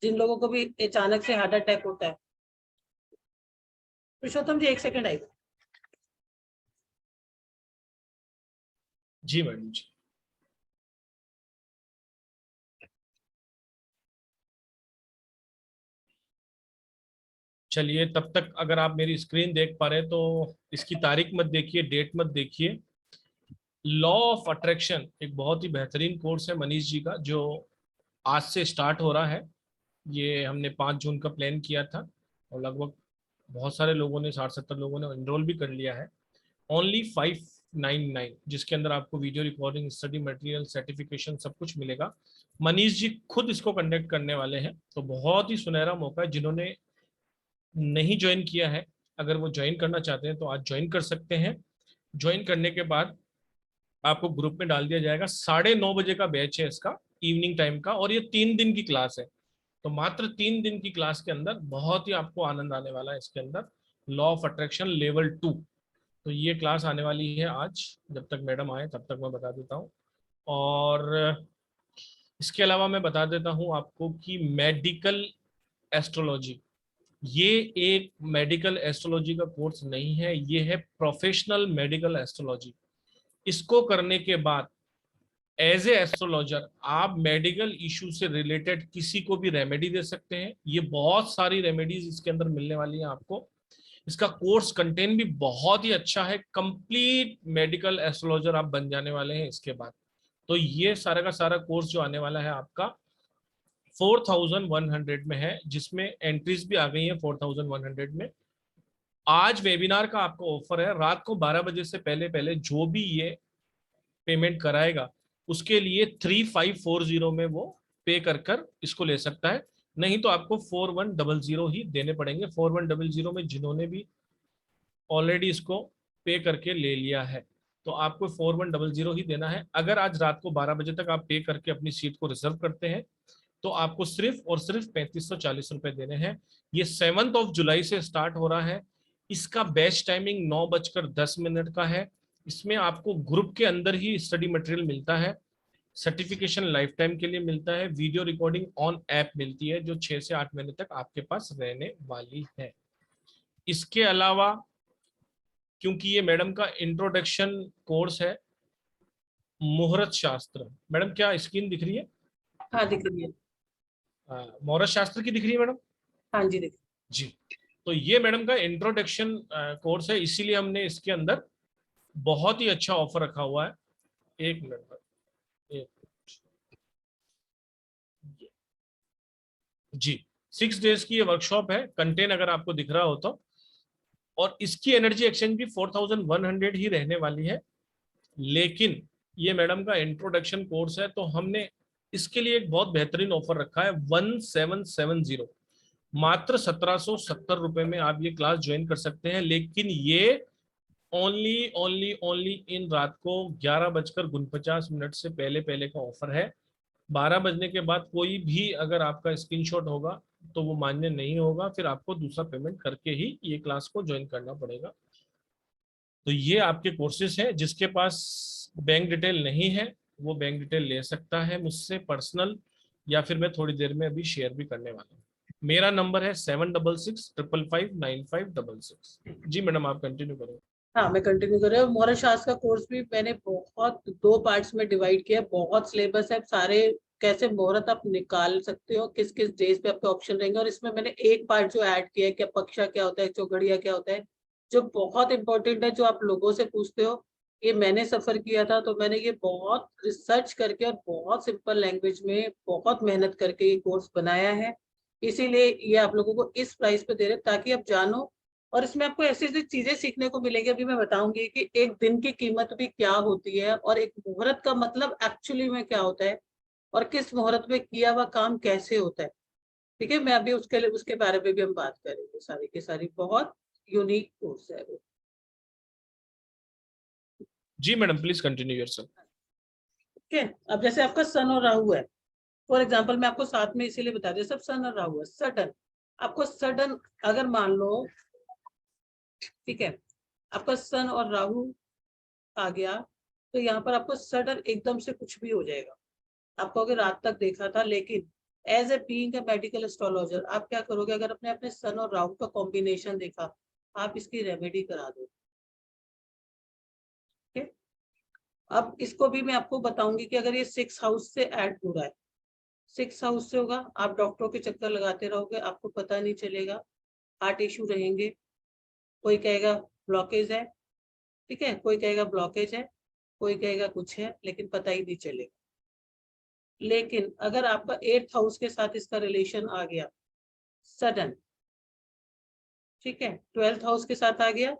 जिन लोगों को भी अचानक से हार्ट अटैक होता है। पुरुषोत्तम जी 1 सेकंड आएगा। जी मैडम जी। चलिए, तब तक अगर आप मेरी स्क्रीन देख पा रहे हैं तो इसकी तारीख मत देखिए, डेट मत देखिए। लॉ ऑफ अट्रैक्शन एक बहुत ही बेहतरीन कोर्स है मनीष जी का, जो आज से स्टार्ट हो रहा है। ये हमने 5 जून का प्लान किया था और लगभग बहुत सारे लोगों ने, 60-70 लोगों ने एनरोल भी कर लिया है। ओनली 599, जिसके अंदर आपको video recording, study material, certification सब कुछ मिलेगा। मनीष जी खुद इसको कंडक्ट करने वाले हैं, तो बहुत ही सुनहरा मौका है। जिन्होंने नहीं ज्वाइन किया है, अगर वो ज्वाइन करना चाहते हैं तो आज ज्वाइन कर सकते हैं। ज्वाइन करने के बाद आपको ग्रुप में डाल दिया जाएगा। 9:30 बजे का बैच है इसका, इवनिंग टाइम का, और ये 3 दिन की क्लास है। तो मात्र 3 दिन की क्लास के अंदर बहुत ही आपको आनंद आने वाला है। इसके अंदर लॉ ऑफ अट्रैक्शन लेवल 2, तो ये क्लास आने वाली है आज। जब तक मैडम आए तब तक मैं बता देता हूँ। और इसके अलावा मैं बता देता हूँ आपको कि मेडिकल एस्ट्रोलॉजी, ये एक मेडिकल एस्ट्रोलॉजी का कोर्स नहीं है, ये है प्रोफेशनल मेडिकल एस्ट्रोलॉजी। इसको करने के बाद एज ए एस्ट्रोलॉजर आप मेडिकल इशू से रिलेटेड किसी को भी रेमेडी दे सकते हैं। ये बहुत सारी रेमेडीज इसके अंदर मिलने वाली हैं आपको। इसका कोर्स कंटेंट भी बहुत ही अच्छा है। कंप्लीट मेडिकल एस्ट्रोलॉजर आप बन जाने वाले हैं इसके बाद। तो ये सारा का सारा कोर्स जो आने वाला है आपका 4100 में है, जिसमें एंट्रीज भी आ गई है 4100 में। आज वेबिनार का आपको ऑफर है, रात को 12 बजे से पहले पहले जो भी ये पेमेंट कराएगा उसके लिए 3540 में वो पे कर इसको ले सकता है। नहीं तो आपको 4100 ही देने पड़ेंगे। 4100 में जिन्होंने भी ऑलरेडी इसको पे करके ले लिया है तो आपको 4100 ही देना है। अगर आज रात को 12 बजे तक आप पे करके अपनी सीट को रिजर्व करते हैं तो आपको सिर्फ और सिर्फ 3540 रुपए देने हैं। ये 7 जुलाई से स्टार्ट हो रहा है। इसका बैच टाइमिंग 9:10 का है। इसमें आपको ग्रुप के अंदर ही स्टडी मटेरियल मिलता है, सर्टिफिकेशन लाइफ टाइम के लिए मिलता है, वीडियो रिकॉर्डिंग ऑन ऐप मिलती है जो 6 से 8 महीने तक आपके पास रहने वाली है। इसके अलावा क्योंकि ये मैडम का इंट्रोडक्शन कोर्स है मुहूर्त शास्त्र, मैडम क्या स्क्रीन दिख रही है? हाँ दिख रही है। मुहूर्त शास्त्र की दिख रही है मैडम? हाँ जी दिख। जी, तो ये मैडम का इंट्रोडक्शन कोर्स है, इसीलिए हमने इसके अंदर बहुत ही अच्छा ऑफर रखा हुआ है। एक मिनट, जी 6 डेज की ये वर्कशॉप है। कंटेंट अगर आपको दिख रहा हो तो, और इसकी एनर्जी एक्सचेंज भी 4100 ही रहने वाली है। लेकिन ये मैडम का इंट्रोडक्शन कोर्स है, तो हमने इसके लिए एक बहुत बेहतरीन ऑफर रखा है 1770, मात्र 1770 रुपए में आप ये क्लास ज्वाइन कर सकते हैं। लेकिन ये ओनली ओनली ओनली इन रात को 11:49 से पहले पहले का ऑफर है। 12 बजने के बाद कोई भी अगर आपका स्क्रीनशॉट होगा तो वो मान्य नहीं होगा, फिर आपको दूसरा पेमेंट करके ही ये क्लास को ज्वाइन करना पड़ेगा। तो ये आपके कोर्सेज है। जिसके पास बैंक डिटेल नहीं है वो बैंक डिटेल ले सकता है मुझसे पर्सनल, या फिर मैं थोड़ी देर में अभी शेयर भी करने वाला हूँ। मेरा नंबर है 7665559566। जी मैडम, आप कंटिन्यू करो। हाँ, मैं कंटिन्यू कर रही हूँ। मोहर शास्त्र का कोर्स भी मैंने बहुत 2 पार्ट्स में डिवाइड किया है। बहुत सिलेबस है, सारे कैसे मुहूर्त आप निकाल सकते हो, किस किस डेज पे आपके ऑप्शन रहेंगे। और इसमें मैंने एक पार्ट जो ऐड किया है कि पक्षा क्या होता है, चौघड़िया क्या होता है, जो बहुत इंपॉर्टेंट है, जो आप लोगों से पूछते हो। ये मैंने सफर किया था, तो मैंने ये बहुत रिसर्च करके और बहुत सिंपल लैंग्वेज में बहुत मेहनत करके ये कोर्स बनाया है। इसीलिए ये आप लोगों को इस प्राइस पे दे रहे ताकि आप जानो। और इसमें आपको ऐसी ऐसी चीजें सीखने को मिलेंगी। अभी मैं बताऊंगी कि एक दिन की कीमत भी क्या होती है, और एक मुहूर्त का मतलब एक्चुअली में क्या होता है, और किस मुहूर्त में किया हुआ काम कैसे होता है। ठीक है, मैं अभी उसके बारे में भी हम बात करेंगे। सारी की सारी बहुत यूनिक कोर्स है वो। जी मैडम, प्लीज कंटिन्यू योरसेल्फ। ठीक है, अब जैसे आपका सन और राहु है, फॉर एग्जाम्पल मैं आपको साथ में इसीलिए बता दिया, सब सन और राहु है। सडन आपको सडन अगर मान लो, ठीक है, आपका सन और राहु आ गया, तो यहाँ पर आपको सडन एकदम से कुछ भी हो जाएगा। आप कहोगे रात तक देखा था, लेकिन as a being a medical astrologer आप क्या करोगे, अगर अपने अपने सन और राहु का कॉम्बिनेशन देखा, आप इसकी रेमेडी करा दो। ठीक है, अब इसको भी मैं आपको बताऊंगी कि अगर ये 6 हाउस से ऐड हो रहा है, 6 हाउस से होगा, आप डॉक्टरों के चक्कर लगाते रहोगे, आपको पता नहीं चलेगा, हार्ट इश्यू रहेंगे। कोई कहेगा ब्लॉकेज है, ठीक है, कोई कहेगा ब्लॉकेज है, कोई कहेगा कुछ है, लेकिन पता ही नहीं चलेगा। लेकिन अगर आपका 8th हाउस के साथ इसका रिलेशन आ गया सडन, ठीक है, 12th हाउस के साथ आ गया,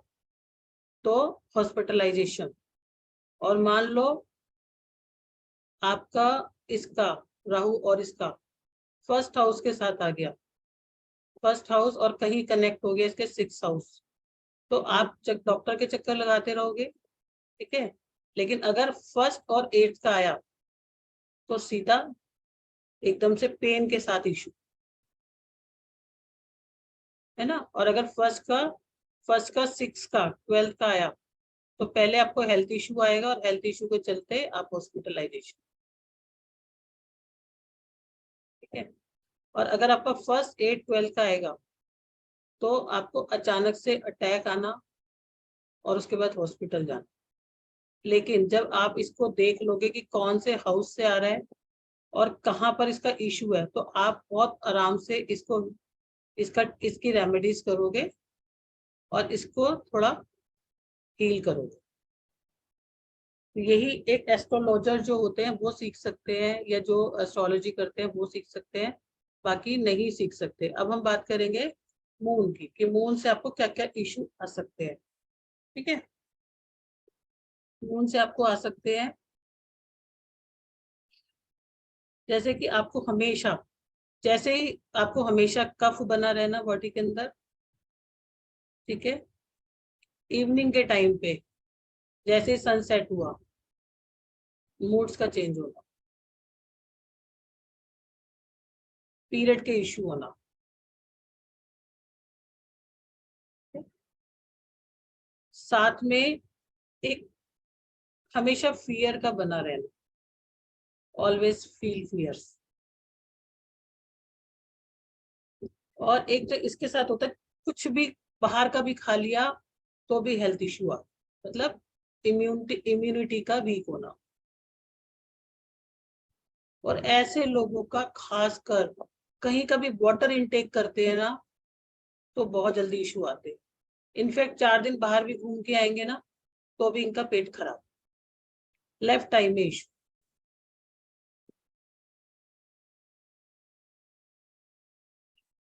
तो हॉस्पिटलाइजेशन। और मान लो आपका इसका राहु और इसका 1st हाउस के साथ आ गया, 1st हाउस और कहीं कनेक्ट हो गया इसके 6th हाउस, तो आप डॉक्टर के चक्कर लगाते रहोगे। ठीक है, लेकिन अगर 1st और 8th का आया तो सीधा एकदम से पेन के साथ इशू, है ना। और अगर फर्स्ट का 6 का 12th का आया, तो पहले आपको हेल्थ इशू आएगा, और हेल्थ इशू के चलते आप हॉस्पिटलाइजेशन। ठीक है, और अगर आपका 1st 8 12 का आएगा, तो आपको अचानक से अटैक आना और उसके बाद हॉस्पिटल जाना। लेकिन जब आप इसको देख लोगे कि कौन से हाउस से आ रहा है और कहाँ पर इसका इशू है, तो आप बहुत आराम से इसकी रेमेडीज करोगे और इसको थोड़ा हील करोगे। यही एक एस्ट्रोलॉजर जो होते हैं वो सीख सकते हैं, या जो एस्ट्रोलॉजी करते हैं वो सीख सकते हैं, बाकी नहीं सीख सकते। अब हम बात करेंगे मून की, कि मून से आपको क्या क्या इशू आ सकते हैं। ठीक है, मून से आपको आ सकते हैं जैसे कि जैसे ही आपको हमेशा कफ बना रहना बॉडी के अंदर। ठीक है, इवनिंग के टाइम पे जैसे सनसेट हुआ, मूड्स का चेंज होना, पीरियड के इशू होना, साथ में एक हमेशा फियर का बना रहना, ऑलवेज फील फियर्स। और एक तो इसके साथ होता है कुछ भी बाहर का भी खा लिया तो भी हेल्थ इशू आ, मतलब इम्यूनिटी का वीक होना। और ऐसे लोगों का खासकर कहीं का भी वाटर इनटेक करते हैं ना, तो बहुत जल्दी इशू आते हैं। इनफैक्ट 4 दिन बाहर भी घूम के आएंगे ना, तो भी इनका पेट खराब, लेफ्ट आई में इशू।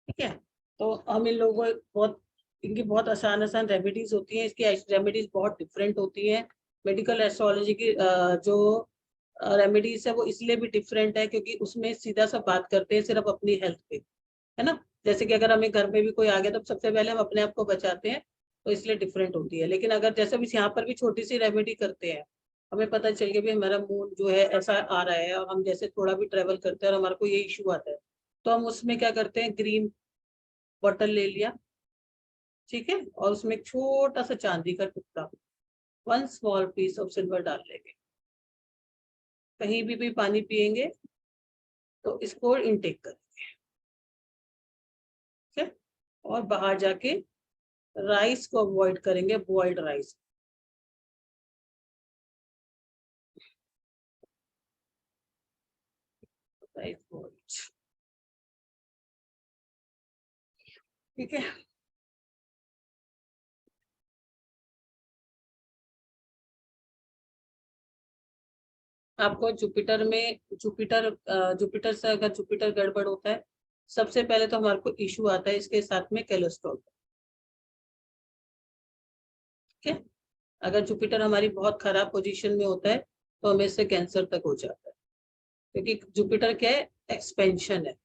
ठीक है, तो हम इन लोगों को इनकी बहुत आसान रेमेडीज होती हैं। इसकी रेमेडीज बहुत डिफरेंट होती हैं, मेडिकल एस्ट्रोलॉजी की जो रेमेडीज है वो इसलिए भी डिफरेंट है क्योंकि उसमें सीधा सा बात करते हैं सिर्फ अपनी हेल्थ पे, है ना। जैसे कि अगर हमें घर में भी कोई आ गया तो सबसे पहले हम अपने आप को बचाते हैं, तो इसलिए डिफरेंट होती है। लेकिन अगर जैसे भी यहाँ पर भी छोटी सी रेमेडी करते हैं, हमें पता चल गया भी हमारा मूड जो है ऐसा आ रहा है और हम जैसे थोड़ा भी ट्रेवल करते हैं और हमारे को ये इशू आता है, तो हम उसमें क्या करते हैं, ग्रीन बॉटल ले लिया, ठीक है, और उसमें एक छोटा सा चांदी का टुकड़ा, 1 स्मॉल पीस ऑफ सिल्वर डाल लेंगे। कहीं भी पानी पिएंगे तो इसको इनटेक करेंगे, ठीक है। और बाहर जाके राइस को अवॉइड करेंगे, बॉइल्ड राइस। ठीक है। आपको जुपिटर में जुपिटर से अगर जुपिटर गड़बड़ होता है, सबसे पहले तो हमारे को इशू आता है इसके साथ में कोलेस्ट्रॉल, ठीक है। अगर जुपिटर हमारी बहुत खराब पोजीशन में होता है तो हमें इससे कैंसर तक हो जाता है, क्योंकि जुपिटर क्या है, एक्सपेंशन है।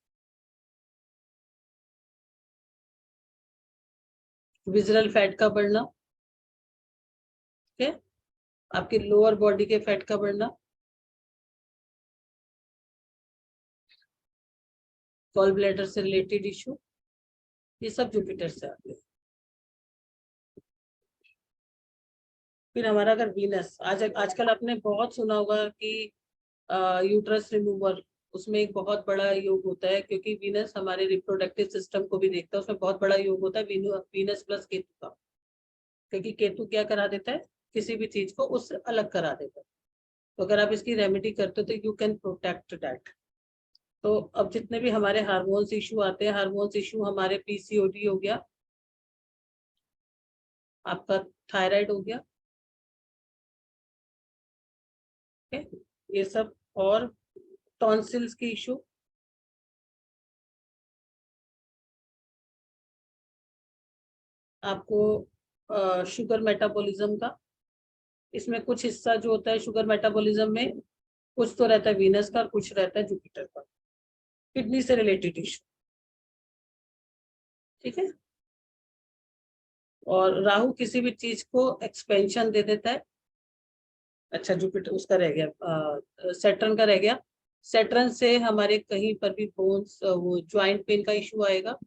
विजरल फैट का बढ़ना, ठीक है, आपकी लोअर बॉडी के फैट का बढ़ना, गॉल ब्लैडर से रिलेटेड इशू, ये सब जुपिटर से आते हैं। फिर हमारा अगर वीनस, आजकल आपने बहुत सुना होगा कि यूट्रस रिमूवर, उसमें एक बहुत बड़ा योग होता है, क्योंकि वीनस हमारे रिप्रोडक्टिव सिस्टम को भी देखता है, उसमें बहुत बड़ा योग होता है वीनस प्लस केतु का, क्योंकि केतु क्या करा देता है, किसी भी चीज को उससे अलग करा देता है। तो अगर आप इसकी रेमेडी करते हो तो यू कैन प्रोटेक्ट दैट। तो अब जितने भी हमारे हार्मोन्स इशू आते हैं, हार्मोन्स इशू हमारे पीसीओडी हो गया, आपका थायराइड हो गया, ये सब, और टॉन्सिल्स की इशू, आपको शुगर मेटाबॉलिज्म का, इसमें कुछ हिस्सा जो होता है शुगर मेटाबॉलिज्म में, कुछ तो रहता है वीनस का और कुछ रहता है जुपिटर का। किडनी से रिलेटेड इशू, ठीक है। और राहु किसी भी चीज को एक्सपेंशन दे देता है। अच्छा, जुपिटर उसका रह गया, सैटर्न का रह गया। सैटर्न से हमारे कहीं पर भी बोन्स, वो ज्वाइंट पेन का इशू आएगा,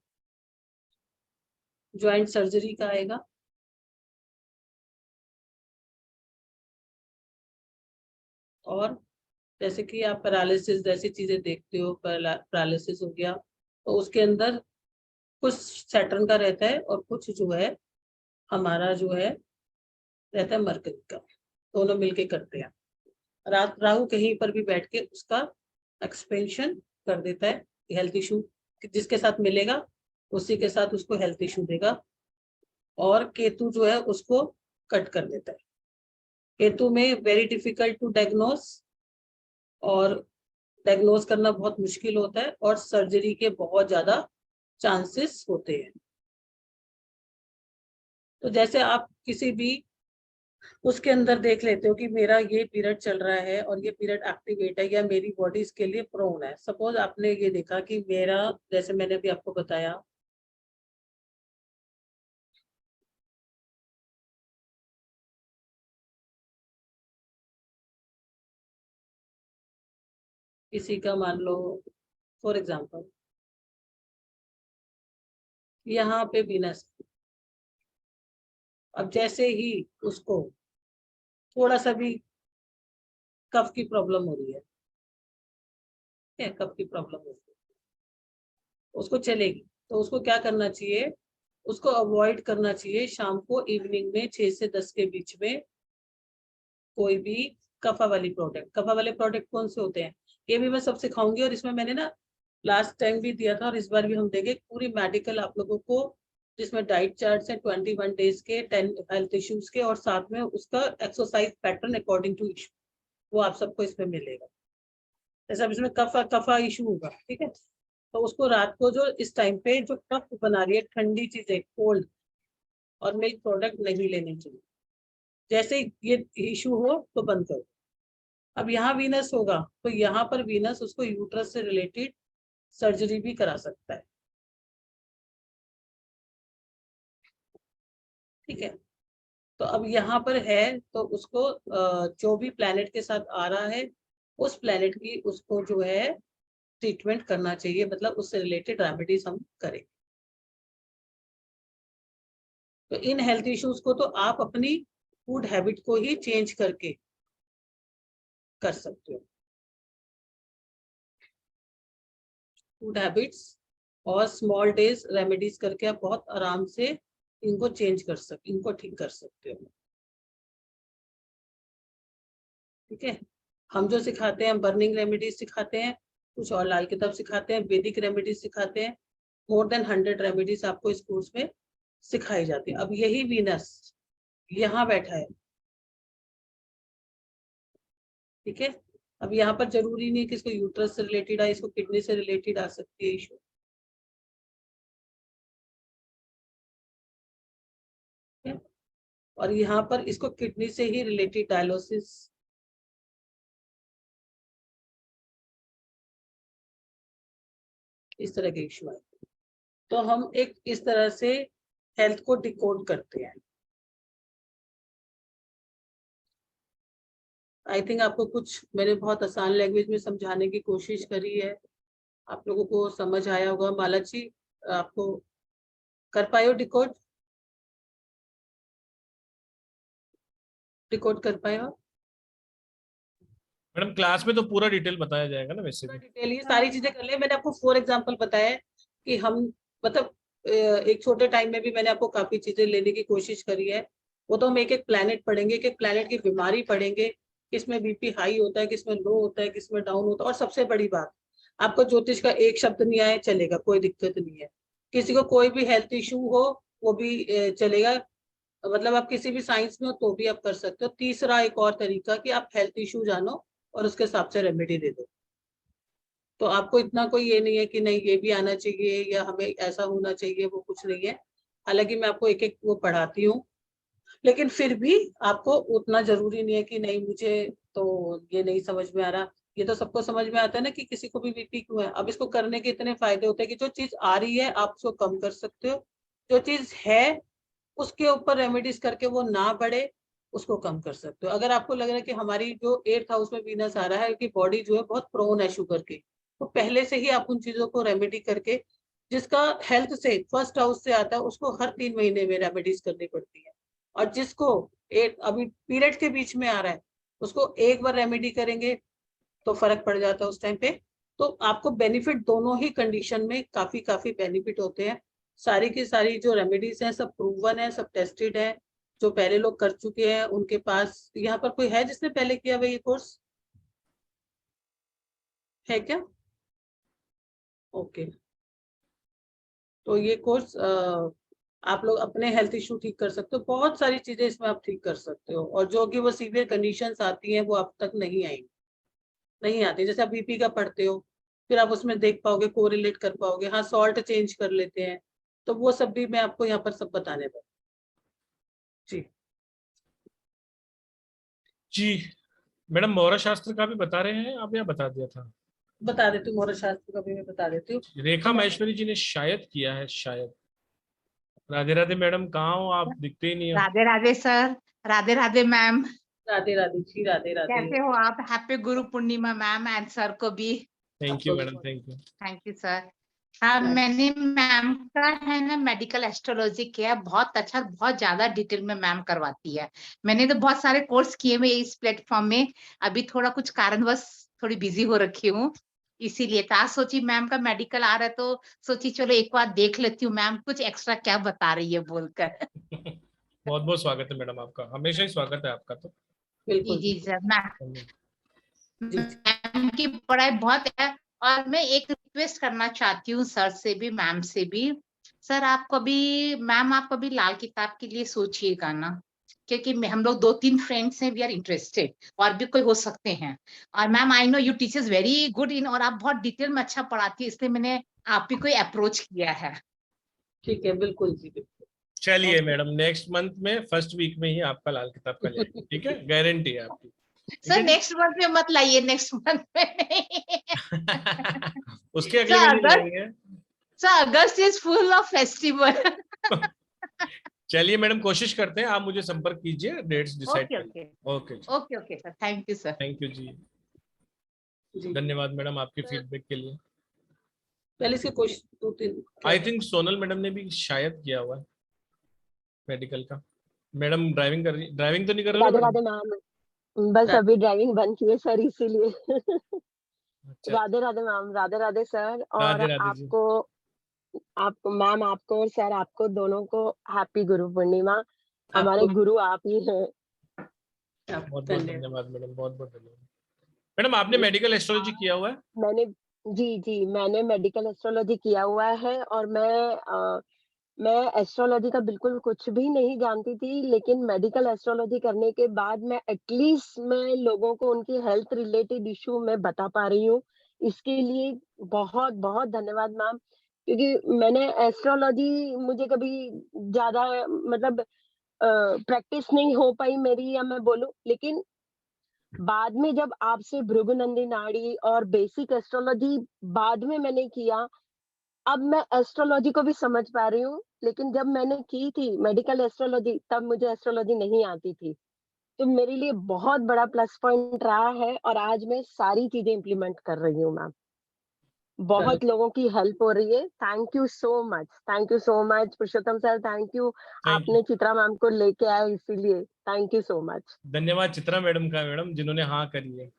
ज्वाइंट सर्जरी का आएगा, और जैसे कि आप पैरालिसिस जैसी चीजें देखते हो, पैरालिसिस हो गया, तो उसके अंदर कुछ सैटर्न का रहता है और कुछ जो है हमारा जो है रहता है मरकरी का, दोनों मिलके करते हैं। राहु कहीं पर भी बैठ के उसका एक्सपेंशन कर देता है, हेल्थ इशू जिसके साथ मिलेगा उसी के साथ उसको हेल्थ इशू देगा, और केतु जो है उसको कट कर देता है। केतु में वेरी डिफिकल्ट टू डायग्नोस, और डायग्नोस करना बहुत मुश्किल होता है, और सर्जरी के बहुत ज्यादा चांसेस होते हैं। तो जैसे आप किसी भी उसके अंदर देख लेते हो कि मेरा ये पीरियड चल रहा है और ये पीरियड एक्टिवेट है या मेरी बॉडी इसके लिए प्रोन है। सपोज आपने ये देखा कि मेरा, जैसे मैंने भी आपको बताया, किसी का मान लो फॉर एग्जांपल यहाँ पे वीनस, अब जैसे ही उसको थोड़ा सा भी कफ की प्रॉब्लम हो रही है, कफ की प्रॉब्लम हो रही है, उसको चलेगी, तो उसको क्या करना चाहिए, उसको अवॉइड करना चाहिए शाम को इवनिंग में 6 से 10 के बीच में कोई भी कफा वाली प्रोडक्ट। कफा वाले प्रोडक्ट कौन से होते हैं, ये भी मैं सब सिखाऊंगी, और इसमें मैंने ना लास्ट टाइम भी दिया था और इस बार भी हम देंगे पूरी मेडिकल आप लोगों को, जिसमें डाइट चार्ट है 21 डेज के, 10 हेल्थ इश्यूज के, और साथ में उसका exercise pattern according to issue, वो आप सबको इसमें मिलेगा। जैसे अब इसमें कफा इशू होगा, ठीक है, तो उसको रात को जो इस टाइम पे जो कफ बना रही है, ठंडी चीजें, कोल्ड और मिल्क प्रोडक्ट नहीं लेने चाहिए, जैसे ये इशू हो तो बंद करो। अब यहाँ वीनस होगा तो यहाँ पर वीनस उसको यूट्रस से रिलेटेड सर्जरी भी करा सकता है। ठीक है, तो अब यहाँ पर है तो उसको जो भी प्लैनेट के साथ आ रहा है उस प्लैनेट की उसको जो है ट्रीटमेंट करना चाहिए, मतलब उससे रिलेटेड रेमेडीज हम करें। तो इन हेल्थ इश्यूज को तो आप अपनी फूड हैबिट को ही चेंज करके कर सकते हो। फूड हैबिट्स और स्मॉल डेज रेमेडीज करके आप बहुत आराम से इनको चेंज कर सकते, इनको ठीक कर सकते हो। ठीक है, हम जो सिखाते हैं बर्निंग रेमेडीज सिखाते हैं, कुछ और लाल किताब सिखाते हैं, वैदिक रेमेडीज सिखाते हैं, मोर देन 100 रेमेडीज आपको इस कोर्स में सिखाई जाती है। अब यही वीनस यहाँ बैठा है। ठीक है, अब यहाँ पर जरूरी नहीं कि इसको यूट्रस से रिलेटेड आए, इसको किडनी से रिलेटेड आ सकती है इशू। और यहाँ पर इसको किडनी से ही रिलेटेड डायलिसिस, इस तरह के इशू है। तो हम एक इस तरह से हेल्थ को डिकोड करते हैं। आई थिंक आपको कुछ मैंने बहुत आसान लैंग्वेज में समझाने की कोशिश करी है, आप लोगों को समझ आया होगा। माला जी, आपको कर पाए हो डिकोड? डिकोड कर पाए हो? मैडम क्लास में तो पूरा डिटेल बताया जाएगा ना वैसे भी। डिटेल ये सारी चीजें कर ले। मैंने आपको 4 एग्जांपल बताया है कि हम मतलब एक छोटे टाइम में भी मैंने आपको काफी चीजें लेने की कोशिश करी है। वो तो हम एक एक प्लैनेट पढ़ेंगे, एक एक प्लैनेट की बीमारी पढ़ेंगे, किसमें बीपी हाई होता है, किसमें लो होता है, किसमें डाउन होता है। और सबसे बड़ी बात, आपको ज्योतिष का एक शब्द नहीं आए चलेगा, कोई दिक्कत नहीं है। किसी को कोई भी हेल्थ इशू हो वो भी चलेगा, मतलब आप किसी भी साइंस में हो तो भी आप कर सकते हो। तीसरा एक और तरीका कि आप हेल्थ इशू जानो और उसके हिसाब से रेमेडी दे दो। तो आपको इतना कोई ये नहीं है कि नहीं ये भी आना चाहिए या हमें ऐसा होना चाहिए, वो कुछ नहीं है। हालांकि मैं आपको एक एक वो पढ़ाती हूँ, लेकिन फिर भी आपको उतना जरूरी नहीं है कि नहीं मुझे तो ये नहीं समझ में आ रहा। ये तो सबको समझ में आता है ना कि किसी को भी बीपी क्यों है। अब इसको करने के इतने फायदे होते हैं कि जो चीज आ रही है आप उसको कम कर सकते हो, जो चीज है उसके ऊपर रेमेडीज करके वो ना बढ़े उसको कम कर सकते हो। अगर आपको लग रहा है कि हमारी जो 8th हाउस में वीनस आ रहा है कि बॉडी जो है बहुत प्रोन है शुगर की, तो पहले से ही आप उन चीजों को रेमेडी करके, जिसका हेल्थ से 1st हाउस से आता है उसको हर 3 महीने में रेमेडीज करनी पड़ती है। और जिसको एक अभी पीरियड के बीच में आ रहा है उसको एक बार रेमेडी करेंगे तो फर्क पड़ जाता है उस टाइम पे। तो आपको बेनिफिट दोनों ही कंडीशन में काफी बेनिफिट होते हैं। सारी की सारी जो रेमेडीज हैं सब प्रूवन है, सब टेस्टेड है। जो पहले लोग कर चुके हैं उनके पास, यहाँ पर कोई है जिसने पहले किया हुआ ये कोर्स है क्या? ओके, तो ये कोर्स आप लोग अपने हेल्थ इशू ठीक कर सकते हो, बहुत सारी चीजें इसमें आप ठीक कर सकते हो। और जो कि वो सीवियर कंडीशंस आती हैं वो अब तक नहीं आई, नहीं आती। जैसे आप बीपी का पढ़ते हो फिर आप उसमें देख पाओगे, कोरिलेट कर पाओगे। हाँ, सॉल्ट चेंज कर लेते हैं, तो वो सब भी मैं आपको यहाँ पर सब बताने पर। जी जी मैडम, मौर्य शास्त्र का भी बता रहे हैं आप या बता दिया था? बता देती हूँ, मौर्य शास्त्र का भी मैं बता देती हूँ। रेखा महेश्वरी जी ने शायद किया है, शायद। राधे राधे मैडम, कहाँ हो आप? दिखते ही नहीं हो। राधे राधे सर। राधे राधे मैम। राधे राधे जी, राधे राधे। कैसे हो आप? Happy Guru Purnima ma'am and sir को भी। Thank you madam, thank you. Thank you sir. हाँ, मैंने मैम का है ना मेडिकल एस्ट्रोलॉजी किया, बहुत अच्छा, बहुत ज्यादा डिटेल में मैम करवाती है। मैंने तो बहुत सारे कोर्स किए हुए इस प्लेटफॉर्म में, अभी थोड़ा कुछ कारणवश थोड़ी बिजी हो रखी हूँ, इसीलिए। तो आज सोची मैम का मेडिकल आ रहा है तो सोची चलो एक बार देख लेती हूँ मैम कुछ एक्स्ट्रा क्या बता रही है बोलकर। बहुत बहुत स्वागत है मैडम आपका, हमेशा ही स्वागत है आपका। तो जी बिल्कुल जी सर। जी। मैम की पढ़ाई बहुत है। और मैं एक रिक्वेस्ट करना चाहती हूँ सर से भी मैम से भी। सर आप कभी, मैम आप कभी लाल किताब के लिए सोचिएगा ना, क्योंकि हम लोग 2-3 फ्रेंड्स हैं, वी आर इंटरेस्टेड, और भी कोई हो सकते हैं। और ma'am I know you teachers very good in, और आप बहुत डिटेल में अच्छा पढ़ाती है, इसलिए मैंने आप ही को अप्रोच किया है। ठीक है, बिल्कुल जी, बिल्कुल। चलिए Okay. मैडम, नेक्स्ट मंथ में फर्स्ट वीक में ही आपका लाल किताब का जाएगा, ठीक है, गारंटी है आपकी। ठीक सर है जी? नेक्स्ट मंथ में मत लाइए, नेक्स्ट मंथ में नहीं। उसके अगले सर, महीने लाएंगे। Sir August is full of festival. चलिए मैडम, कोशिश करते हैं, आप मुझे संपर्क कीजिए, डेट्स डिसाइड ओके करें। ओके ओके जी, okay okay sir, thank you sir. Thank you जी, जी धन्यवाद मैडम आपके सर, फीडबैक के लिए। पहले इसके question 2-3 I think Sonal madam ने भी शायद किया हुआ है मेडिकल का। मैडम ड्राइविंग तो नहीं कर रहे हो राधे मैडम? राधे मैम, बस रा- अभी ड्राइविंग बंद की है सर, इसीलिए। अच्छा, राधे राधे मैम, राधे राधे सर। और राधे राधे जी। आपको मैम, आपको और सर, आपको दोनों को हैप्पी गुरु पूर्णिमा। हमारे आपको गुरु आप ही हैं। बहुत बहुत धन्यवाद। धन्यवाद मैडम, बहुत बहुत धन्यवाद। मैडम आपने मेडिकल एस्ट्रोलॉजी किया हुआ है? मैंने जी मैंने मेडिकल एस्ट्रोलॉजी किया हुआ है। और मैं एस्ट्रोलॉजी का बिल्कुल कुछ भी नहीं जानती थी, लेकिन मेडिकल एस्ट्रोलॉजी करने के बाद मैं एटलीस्ट मैं लोगों को उनकी हेल्थ रिलेटेड इशू में बता पा रही हूँ। इसके लिए बहुत बहुत धन्यवाद मैम, क्योंकि मैंने एस्ट्रोलॉजी मुझे कभी ज्यादा मतलब प्रैक्टिस नहीं हो पाई मेरी, या मैं बोलूं, लेकिन बाद में जब आपसे भृगुनंदी नाड़ी और बेसिक एस्ट्रोलॉजी बाद में मैंने किया, अब मैं एस्ट्रोलॉजी को भी समझ पा रही हूँ। लेकिन जब मैंने की थी मेडिकल एस्ट्रोलॉजी, तब मुझे एस्ट्रोलॉजी नहीं आती थी। तो मेरे लिए बहुत बड़ा प्लस पॉइंट रहा है, और आज मैं सारी चीजें इम्प्लीमेंट कर रही हूँ मैम। बहुत लोगों की हेल्प हो रही है। Thank you so much, thank you so much Purushottam sir, thank you. Thank you, आपने चित्रा मैम को लेके आए, इसीलिए थैंक यू सो मच। धन्यवाद चित्रा मैडम का, मैडम जिन्होंने हाँ करी है।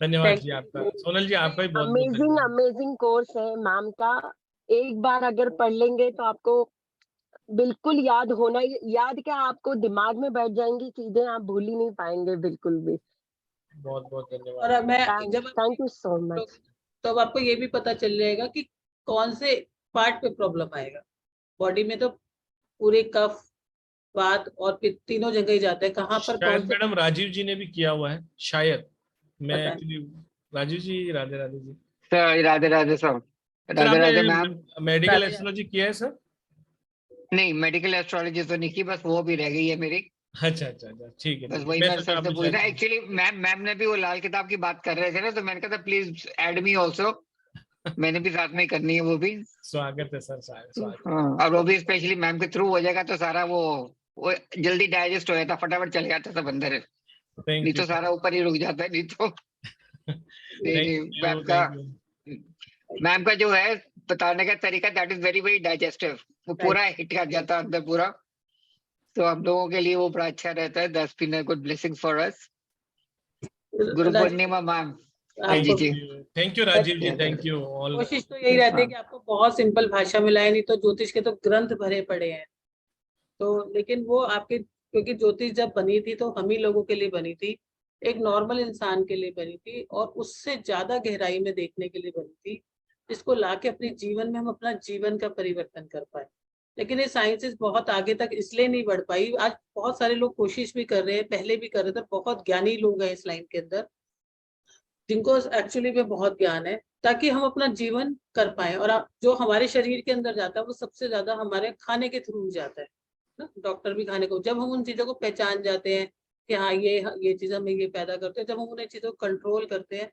धन्यवाद थैंक जी आपका। यू। सोनल जी आपका भी बहुत बहुत अमेजिंग धन्यवाद। अमेजिंग कोर्स है मैम का। एक बार अगर पढ़ लेंगे तो आपको बिल्कुल याद होना, याद क्या, आपको दिमाग में बैठ जाएंगी चीजें, आप भूल ही नहीं पाएंगे बिल्कुल भी। बहुत बहुत धन्यवाद। और अब मैं जब थैंक यू सो तो, मच। तो अब आपको ये भी पता चल जाएगा कि कौन से पार्ट पे प्रॉब्लम आएगा। बॉडी में तो पूरे कफ, बात और पित्त तीनों जगह ही जाता है, कहाँ पर शायद कौन से मैडम राजीव जी ने भी किया हुआ है शायद, मैं पता है। Actually. Rajiv ji, Radhe Radhe ji. Sir Radhe Radhe sir, sir Radhe Radhe आपने मैम। मेडिकल राधे एस्ट्रोलॉजी किया है सर? नहीं, मेडिकल एस्ट्रोलॉजी तो नहीं की, बस वो भी रह गई है मेरी। अच्छा अच्छा अच्छा, ठीक है बस ठीक है, वही मैं मैं सोचा सर से आपने पूछ शायद रहा। किया। एक्चुअली मैम ने भी वो लाल किताब की बात कर रहे थे ना, तो मैंने कहा था प्लीज ऐड मी ऑल्सो। मैंने भी साथ में ही करनी है वो भी। स्वागत है सर, स्वागत। हाँ, और वो भी स्पेशली मैम के थ्रू हो जाएगा तो सारा वो जल्दी डाइजेस्ट हो जाता, फटाफट चले जाता सब अंदर। नहीं थैंक यू तो सारा ऊपर ही रुक जाता है, नहीं तो। नहीं थैंक नहीं, यू थैंक यू। मैम का जो है बताने का तरीका, that is very very digestive. वो पूरा हिट कर जाता है अंदर पूरा। तो हम लोगों के लिए वो बड़ा अच्छा रहता है। That's been a good blessing for us. Guru Rajiv, Purnima ma'am. हाँ थैंक जी आपको जी। You, thank you Rajiv ji, thank you all. कोशिश तो यही रहती है हाँ कि आपको बहुत सिंपल भाषा में लाए, नहीं तो ज्योतिष के तो ग्रंथ भरे पड़े हैं। तो लेकिन वो आपके, क्योंकि ज्योतिष जब बनी थी तो हम ही लोगों के लिए बनी थी, एक नॉर्मल इंसान के लिए बनी थी, और उससे ज्यादा गहराई में देखने के लिए बनी थी, जिसको लाके अपने जीवन में हम अपना जीवन का परिवर्तन कर पाए। लेकिन ये साइंसेस बहुत आगे तक इसलिए नहीं बढ़ पाई। आज बहुत सारे लोग कोशिश भी कर रहे हैं, पहले भी कर रहे थे, बहुत ज्ञानी लोग हैं इस लाइन के अंदर, जिनको एक्चुअली में बहुत ज्ञान है, ताकि हम अपना जीवन कर पाए। और जो हमारे शरीर के अंदर जाता है वो सबसे ज्यादा हमारे खाने के थ्रू जाता है ना। डॉक्टर भी खाने को, जब हम उन चीजों को पहचान जाते हैं कि हाँ ये चीज हमें ये पैदा करते हैं, जब हम उन्हें चीजों को कंट्रोल करते हैं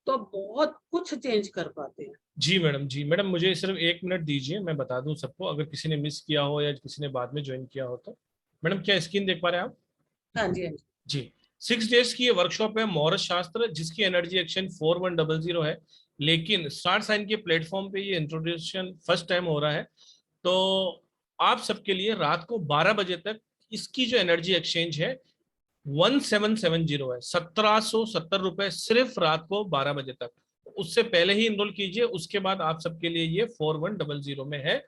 तो बहुत कुछ चेंज कर पाते हैं। जी मैडम, जी मैडम, मुझे सिर्फ 1 मिनट दीजिए, मैं बता दूं सबको, अगर किसी ने मिस किया हो या किसी ने बाद में ज्वाइन किया हो तो। मैडम क्या स्क्रीन देख पा रहे हैं आप? हाँ जी, हाँ जी। जी, 6 डेज की ये वर्कशॉप है मुहूर्त शास्त्र, जिसकी एनर्जी एक्सचेंज 4100 है। लेकिन स्टार साइन के प्लेटफॉर्म पे ये इंट्रोडक्शन फर्स्ट टाइम हो रहा है। तो आप सबके लिए रात को 12 बजे तक इसकी जो एनर्जी एक्सचेंज है 1770 है, 1770 रुपए सिर्फ रात को 12 बजे तक। उससे पहले ही इनरोल कीजिए, उसके बाद आप सबके लिए ये 4100 में है।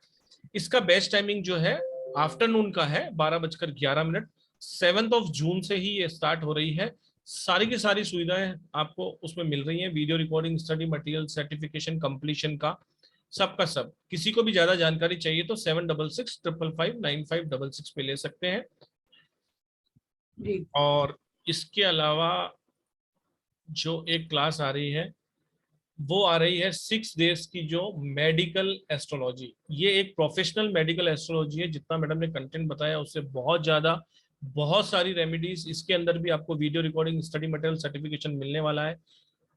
इसका बेस्ट टाइमिंग जो है आफ्टरनून का है, 12:11। 7 जून से ही ये स्टार्ट हो रही है। सारी की सारी सुविधाएं आपको उसमें मिल रही हैं, video recording, study material, certification completion का सबका सब। किसी को भी ज्यादा जानकारी चाहिए तो 7665559566 पे ले सकते हैं। जी और इसके अलावा जो एक क्लास आ रही है वो आ रही है 6 डेज की जो मेडिकल एस्ट्रोलॉजी। ये एक प्रोफेशनल मेडिकल एस्ट्रोलॉजी है। जितना मैडम ने कंटेंट बताया उससे बहुत ज्यादा, बहुत सारी रेमेडीज, इसके अंदर भी आपको video recording, study material, certification मिलने वाला है।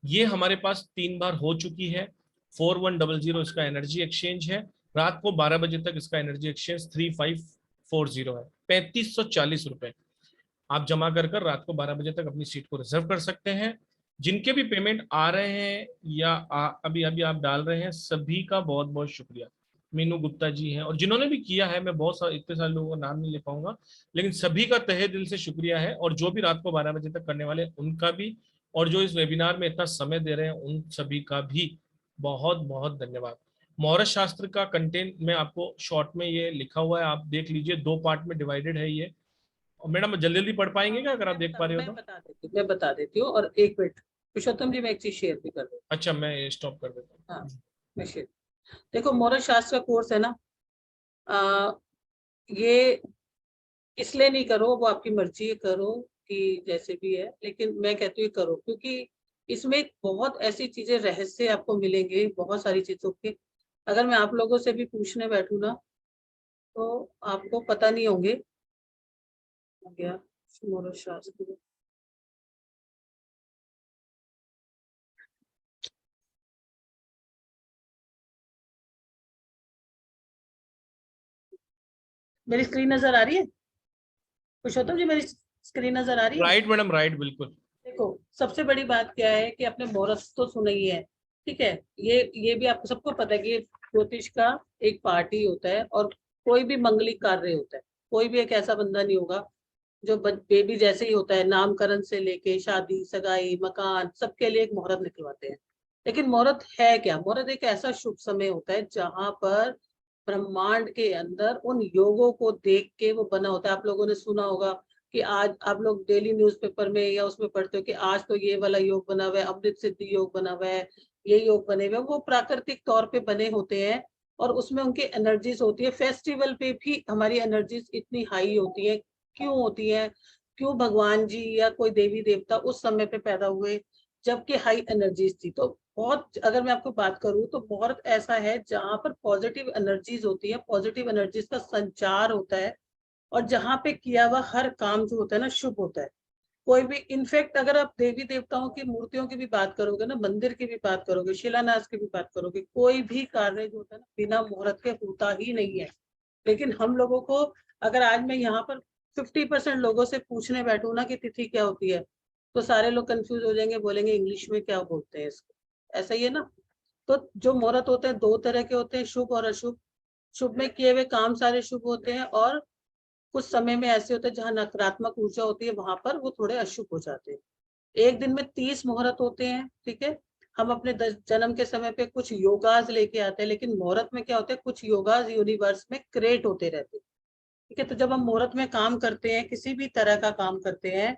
ये हमारे पास 3 बार हो चुकी है। 4100 इसका एनर्जी एक्सचेंज है। रात को 12 बजे तक इसका एनर्जी एक्सचेंज 3540 है। 3540 रुपए आप जमा कर रात को 12 बजे तक अपनी सीट को रिजर्व कर सकते हैं। जिनके भी पेमेंट आ रहे हैं या अभी अभी आप डाल रहे हैं, सभी का बहुत बहुत शुक्रिया। मीनू गुप्ता जी हैं, और जिन्होंने भी किया है, मैं बहुत सारे इतने सारे लोगों का नाम नहीं ले पाऊंगा, लेकिन सभी का तहे दिल से शुक्रिया है। और जो भी रात को 12 बजे तक करने वाले हैं, उनका भी, और जो इस वेबिनार में इतना समय दे रहे हैं, उन सभी का भी बहुत बहुत धन्यवाद। मुहूर्त शास्त्र का कंटेंट मैं आपको शॉर्ट में ये लिखा हुआ है, आप देख लीजिए। 2 पार्ट में डिवाइडेड है ये। और मैडम जल्दी जल्दी पढ़ पाएंगे क्या, अगर आप देख पा रहे हो तो? मैं बता देती हूँ। और एक मिनट पुरुषोत्तम जी, मैं एक चीज शेयर भी कर दूँ। अच्छा, मैं स्टॉप कर देता हूँ। हाँ, मैं शेयर। देखो, मुहूर्त शास्त्र का कोर्स है ना, ये इसलिए नहीं करो, वो आपकी मर्जी है, करो कि जैसे भी है, लेकिन मैं कहती हूँ करो, क्योंकि इसमें बहुत ऐसी चीजें, रहस्य आपको मिलेंगे बहुत सारी चीजों के। अगर मैं आप लोगों से भी पूछने बैठूं ना, तो आपको पता नहीं होंगे। हो गया मुहूर्त शास्त्र। मेरी स्क्रीन नजर आ रही है पुरुषोत्तम जी? मेरी स्क्रीन नजर आ रही है? राइट मैडम, राइट, बिल्कुल। देखो, सबसे बड़ी बात क्या है कि अपने मुहूर्त तो सुना ही है, ठीक है। ये भी आपको सबको पता है कि ज्योतिष का एक पार्ट ही होता है, और कोई भी मंगलिक कार्य होता है। कोई भी एक ऐसा बंदा नहीं होगा जो बेबी जैसे ही होता है, नामकरण से लेके शादी, सगाई, मकान, सबके लिए एक मुहूर्त निकलवाते हैं। लेकिन मुहूर्त है क्या? मुहूर्त एक ऐसा शुभ समय होता है जहां पर ब्रह्मांड के अंदर उन योगों को देख के वो बना होता है। आप लोगों ने सुना होगा कि आज आप लोग डेली न्यूज़पेपर में या उसमें पढ़ते हो कि आज तो ये वाला योग बना हुआ है, अमृत सिद्धि योग बना हुआ है, ये योग बने हुए हैं। वो प्राकृतिक तौर पे बने होते हैं, और उसमें उनकी एनर्जीज होती है। फेस्टिवल पे भी हमारी एनर्जीज इतनी हाई होती है। क्यों होती है? क्यों भगवान जी या कोई देवी देवता उस समय पे पैदा हुए जबकि हाई एनर्जीज थी? तो बहुत, अगर मैं आपको बात करूं तो बहुत ऐसा है जहां पर पॉजिटिव एनर्जीज होती है, पॉजिटिव एनर्जीज का संचार होता है, और जहाँ पे किया हुआ हर काम जो होता है ना, शुभ होता है। कोई भी, इनफैक्ट अगर आप देवी देवताओं की मूर्तियों की भी बात करोगे ना, मंदिर की भी बात करोगे, शिलान्यास की भी बात करोगे, कोई भी कार्य जो होता है ना, बिना मुहूर्त के होता ही नहीं है। लेकिन हम लोगों को, अगर आज मैं यहाँ पर 50% लोगों से पूछने बैठूं ना कि तिथि क्या होती है, तो सारे लोग कंफ्यूज हो जाएंगे, बोलेंगे इंग्लिश में क्या बोलते हैं इसको। ऐसा ही है ना? तो जो मुहूर्त होते हैं 2 तरह के होते हैं, शुभ और अशुभ। शुभ में किए हुए काम सारे शुभ होते हैं, और कुछ समय में ऐसे होते हैं जहाँ नकारात्मक ऊर्जा होती है, वहां पर वो थोड़े अशुभ हो जाते हैं। एक दिन में 30 मुहूर्त होते हैं, ठीक है। हम अपने जन्म के समय पे कुछ योगाज लेके आते हैं, लेकिन मुहूर्त में क्या होता है, कुछ योगाज यूनिवर्स में क्रिएट होते रहते हैं, ठीक है। तो जब हम मुहूर्त में काम करते हैं, किसी भी तरह का काम करते हैं,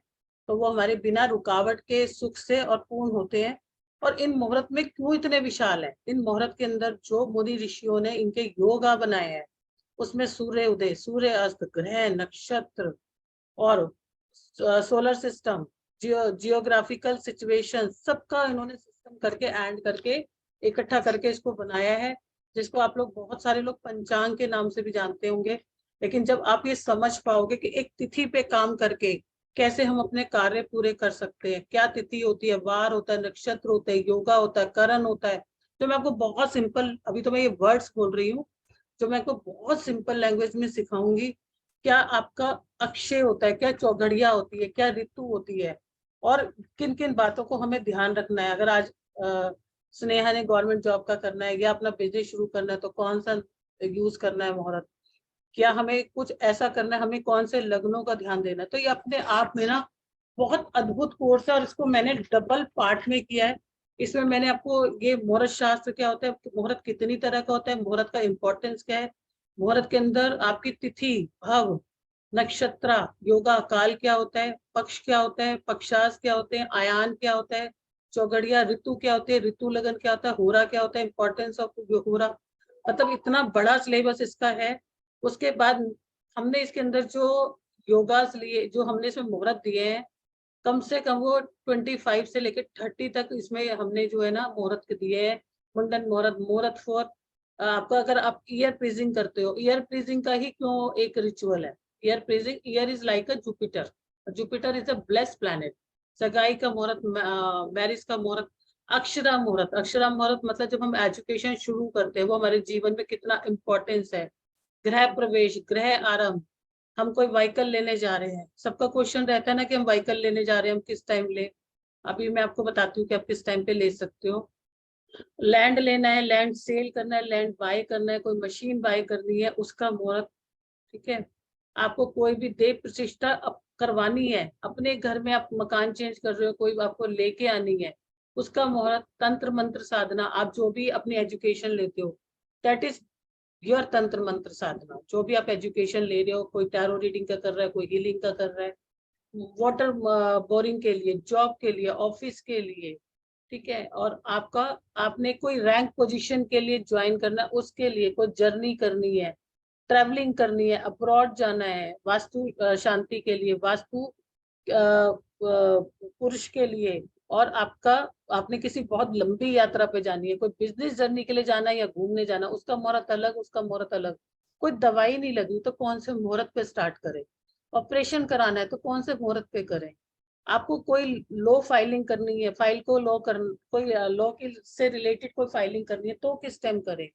तो वो हमारे बिना रुकावट के सुख से और पूर्ण होते हैं। और इन मुहूर्त में क्यों इतने विशाल है? इन मुहूर्त के अंदर जो मुनि ऋषियों ने इनके योगा बनाए हैं, उसमें सूर्य उदय, सूर्य अस्त, ग्रह, नक्षत्र, और सोलर सिस्टम, जियोग्राफिकल सिचुएशन, सबका इन्होंने सिस्टम करके एंड करके इकट्ठा करके इसको बनाया है, जिसको आप लोग, बहुत सारे लोग पंचांग के नाम से भी जानते होंगे। लेकिन जब आप ये समझ पाओगे कि एक तिथि पे काम करके कैसे हम अपने कार्य पूरे कर सकते हैं, क्या तिथि होती है, वार होता है, नक्षत्र होता है, योगा होता है, करण होता है, तो मैं आपको बहुत सिंपल, अभी तो मैं ये वर्ड्स बोल रही हूँ जो मैं आपको बहुत सिंपल लैंग्वेज में सिखाऊंगी। क्या आपका अक्षय होता है, क्या चौघड़िया होती है, क्या ऋतु होती है, और किन किन बातों को हमें ध्यान रखना है। अगर आज स्नेहा ने गवर्नमेंट जॉब का करना है या अपना बिजनेस शुरू करना है, तो कौन सा यूज करना है मुहूर्त, क्या हमें कुछ ऐसा करना है, हमें कौन से लग्नों का ध्यान देना है। तो ये अपने आप में ना बहुत अद्भुत कोर्स है, और इसको मैंने डबल पार्ट में किया है। इसमें मैंने आपको ये मुहूर्त शास्त्र क्या होता है, मुहूर्त कितनी तरह का होता है, मुहूर्त का इंपॉर्टेंस क्या है, मुहूर्त के अंदर आपकी तिथि, भव, नक्षत्र, योगा, काल क्या होता है, पक्ष क्या होता है, पक्षास क्या होते हैं, आयान क्या होता है, चौगड़िया, ऋतु क्या होते हैं, ऋतु लगन क्या होता है, होरा क्या होता है, इंपॉर्टेंस ऑफ होरा। मतलब इतना बड़ा सिलेबस इसका है। उसके बाद हमने इसके अंदर जो योगास लिए, जो हमने इसमें मुहूर्त दिए हैं, कम से कम वो 25 से लेकर 30 तक इसमें हमने जो है ना मुहूर्त के दिए है। मुंडन मुहूर्त, मुहूर्त फॉर आपका, अगर आप ईयर प्रीजिंग करते हो, ईयर प्रीजिंग का ही क्यों एक रिचुअल है। Year प्रीजिंग, year is like a Jupiter, Jupiter is a blessed planet. सगाई का मुहूर्त, मैरिज का मुहूर्त, अक्षरा मुहूर्त, अक्षरा मुहूर्त मतलब जब हम एजुकेशन शुरू करते हैं, वो हमारे जीवन में कितना इम्पोर्टेंस है। गृह प्रवेश, गृह आरंभ, हम कोई व्हीकल लेने जा रहे हैं, सबका क्वेश्चन रहता है ना कि हम व्हीकल लेने जा रहे हैं, हम किस टाइम ले। अभी मैं आपको बताती हूँ कि आप किस टाइम पे ले सकते हो। लैंड लेना है, लैंड सेल करना है, लैंड बाय करना है, कोई मशीन बाय करनी है, उसका मुहूर्त। ठीक है, आपको कोई भी देव प्रतिष्ठा करवानी है, अपने घर में आप मकान चेंज कर रहे हो, कोई आपको लेके आनी है, उसका मुहूर्त। तंत्र मंत्र साधना, आप जो भी अपनी एजुकेशन लेते हो, दैट इज योर तंत्र मंत्र साधना। जो भी आप एजुकेशन ले रहे हो, कोई टैरो रीडिंग का कर रहा है, कोई हीलिंग का कर रहा है, वाटर बोरिंग के लिए, जॉब के लिए, ऑफिस के लिए। ठीक है, और आपका, आपने कोई रैंक पोजीशन के लिए ज्वाइन करना, उसके लिए कोई जर्नी करनी है, ट्रैवलिंग करनी है, अब्रॉड जाना है, वास्तु शांति के लिए, वास्तु पुरुष के लिए, और आपका, आपने किसी बहुत लंबी यात्रा पे जानी है, कोई बिजनेस जर्नी के लिए जाना है या घूमने जाना, उसका मुहूर्त अलग, उसका मुहूर्त अलग। कोई दवाई नहीं लगी तो कौन से मुहूर्त पे स्टार्ट करें। ऑपरेशन कराना है तो कौन से मुहूर्त पे करें। आपको कोई लो फाइलिंग करनी है, फाइल को लो कर, कोई लॉ की से रिलेटेड कोई फाइलिंग करनी है तो किस टाइम करें।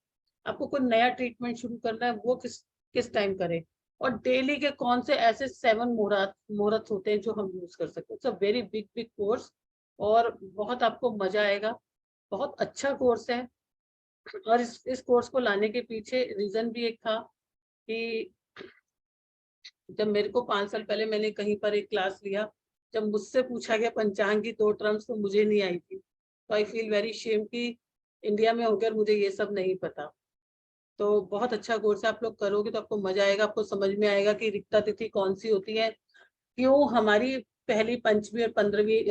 आपको कोई नया ट्रीटमेंट शुरू करना है, वो किस टाइम करें। और डेली के कौन से ऐसे 7 मुहूर्त होते हैं जो हम यूज कर सकते हैं। It's a very big big course, और बहुत आपको मजा आएगा, बहुत अच्छा कोर्स है। और इस कोर्स को लाने के पीछे रीजन भी एक था कि जब मेरे को 5 साल पहले मैंने कहीं पर एक क्लास लिया, जब मुझसे पूछा गया पंचांग की 2 टर्म्स तो मुझे नहीं आई थी, तो आई फील वेरी शेम कि इंडिया में होकर मुझे ये सब नहीं पता। तो बहुत अच्छा कोर्स है, आप लोग करोगे तो आपको मजा आएगा, आपको समझ में आएगा कि रिक्ता तिथि कौन सी होती है, क्यों हमारी पहली, पंचमी और 15वीं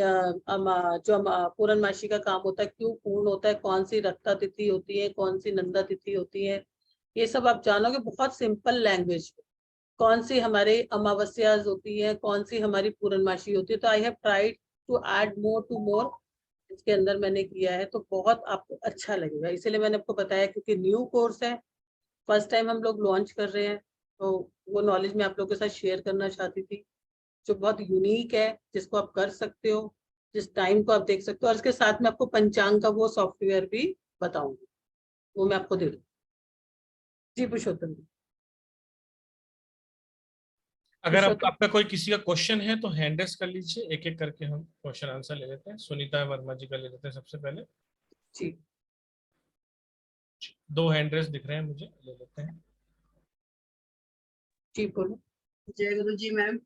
जो पूर्णमासी का काम होता है क्यों पूर्ण होता है, कौन सी रक्ता तिथि होती है, कौन सी नंदा तिथि होती है, ये सब आप जानोगे बहुत सिंपल लैंग्वेज। कौन सी हमारे अमावस्या होती है, कौन सी हमारी पूर्णमासी होती है। तो I have tried to add more to more, इसके अंदर मैंने किया है, तो बहुत आपको अच्छा लगेगा, इसलिए मैंने आपको बताया, क्योंकि न्यू कोर्स है, फर्स्ट टाइम हम लोग लॉन्च कर रहे हैं, तो वो नॉलेज मैं आप लोगों के साथ शेयर करना चाहती थी, जो बहुत यूनिक है, जिसको आप कर सकते हो, जिस टाइम को आप देख सकते हो। और इसके साथ में आपको पंचांग का वो सॉफ्टवेयर भी बताऊंगी, वो मैं आपको दे दूँ। जी पुरुषोत्तम जी। अगर आपका कोई किसी का क्वेश्चन है तो हैंड रेस कर लीजिए, एक एक करके हम क्वेश्चन आंसर ले लेते हैं। सुनीता वर्मा जी का ले लेते हैं सबसे पहले। जी 2 हैंड रेस दिख रहे हैं मुझे, ले लेते हैं। जी बोलो। जय गुरु जी मैम।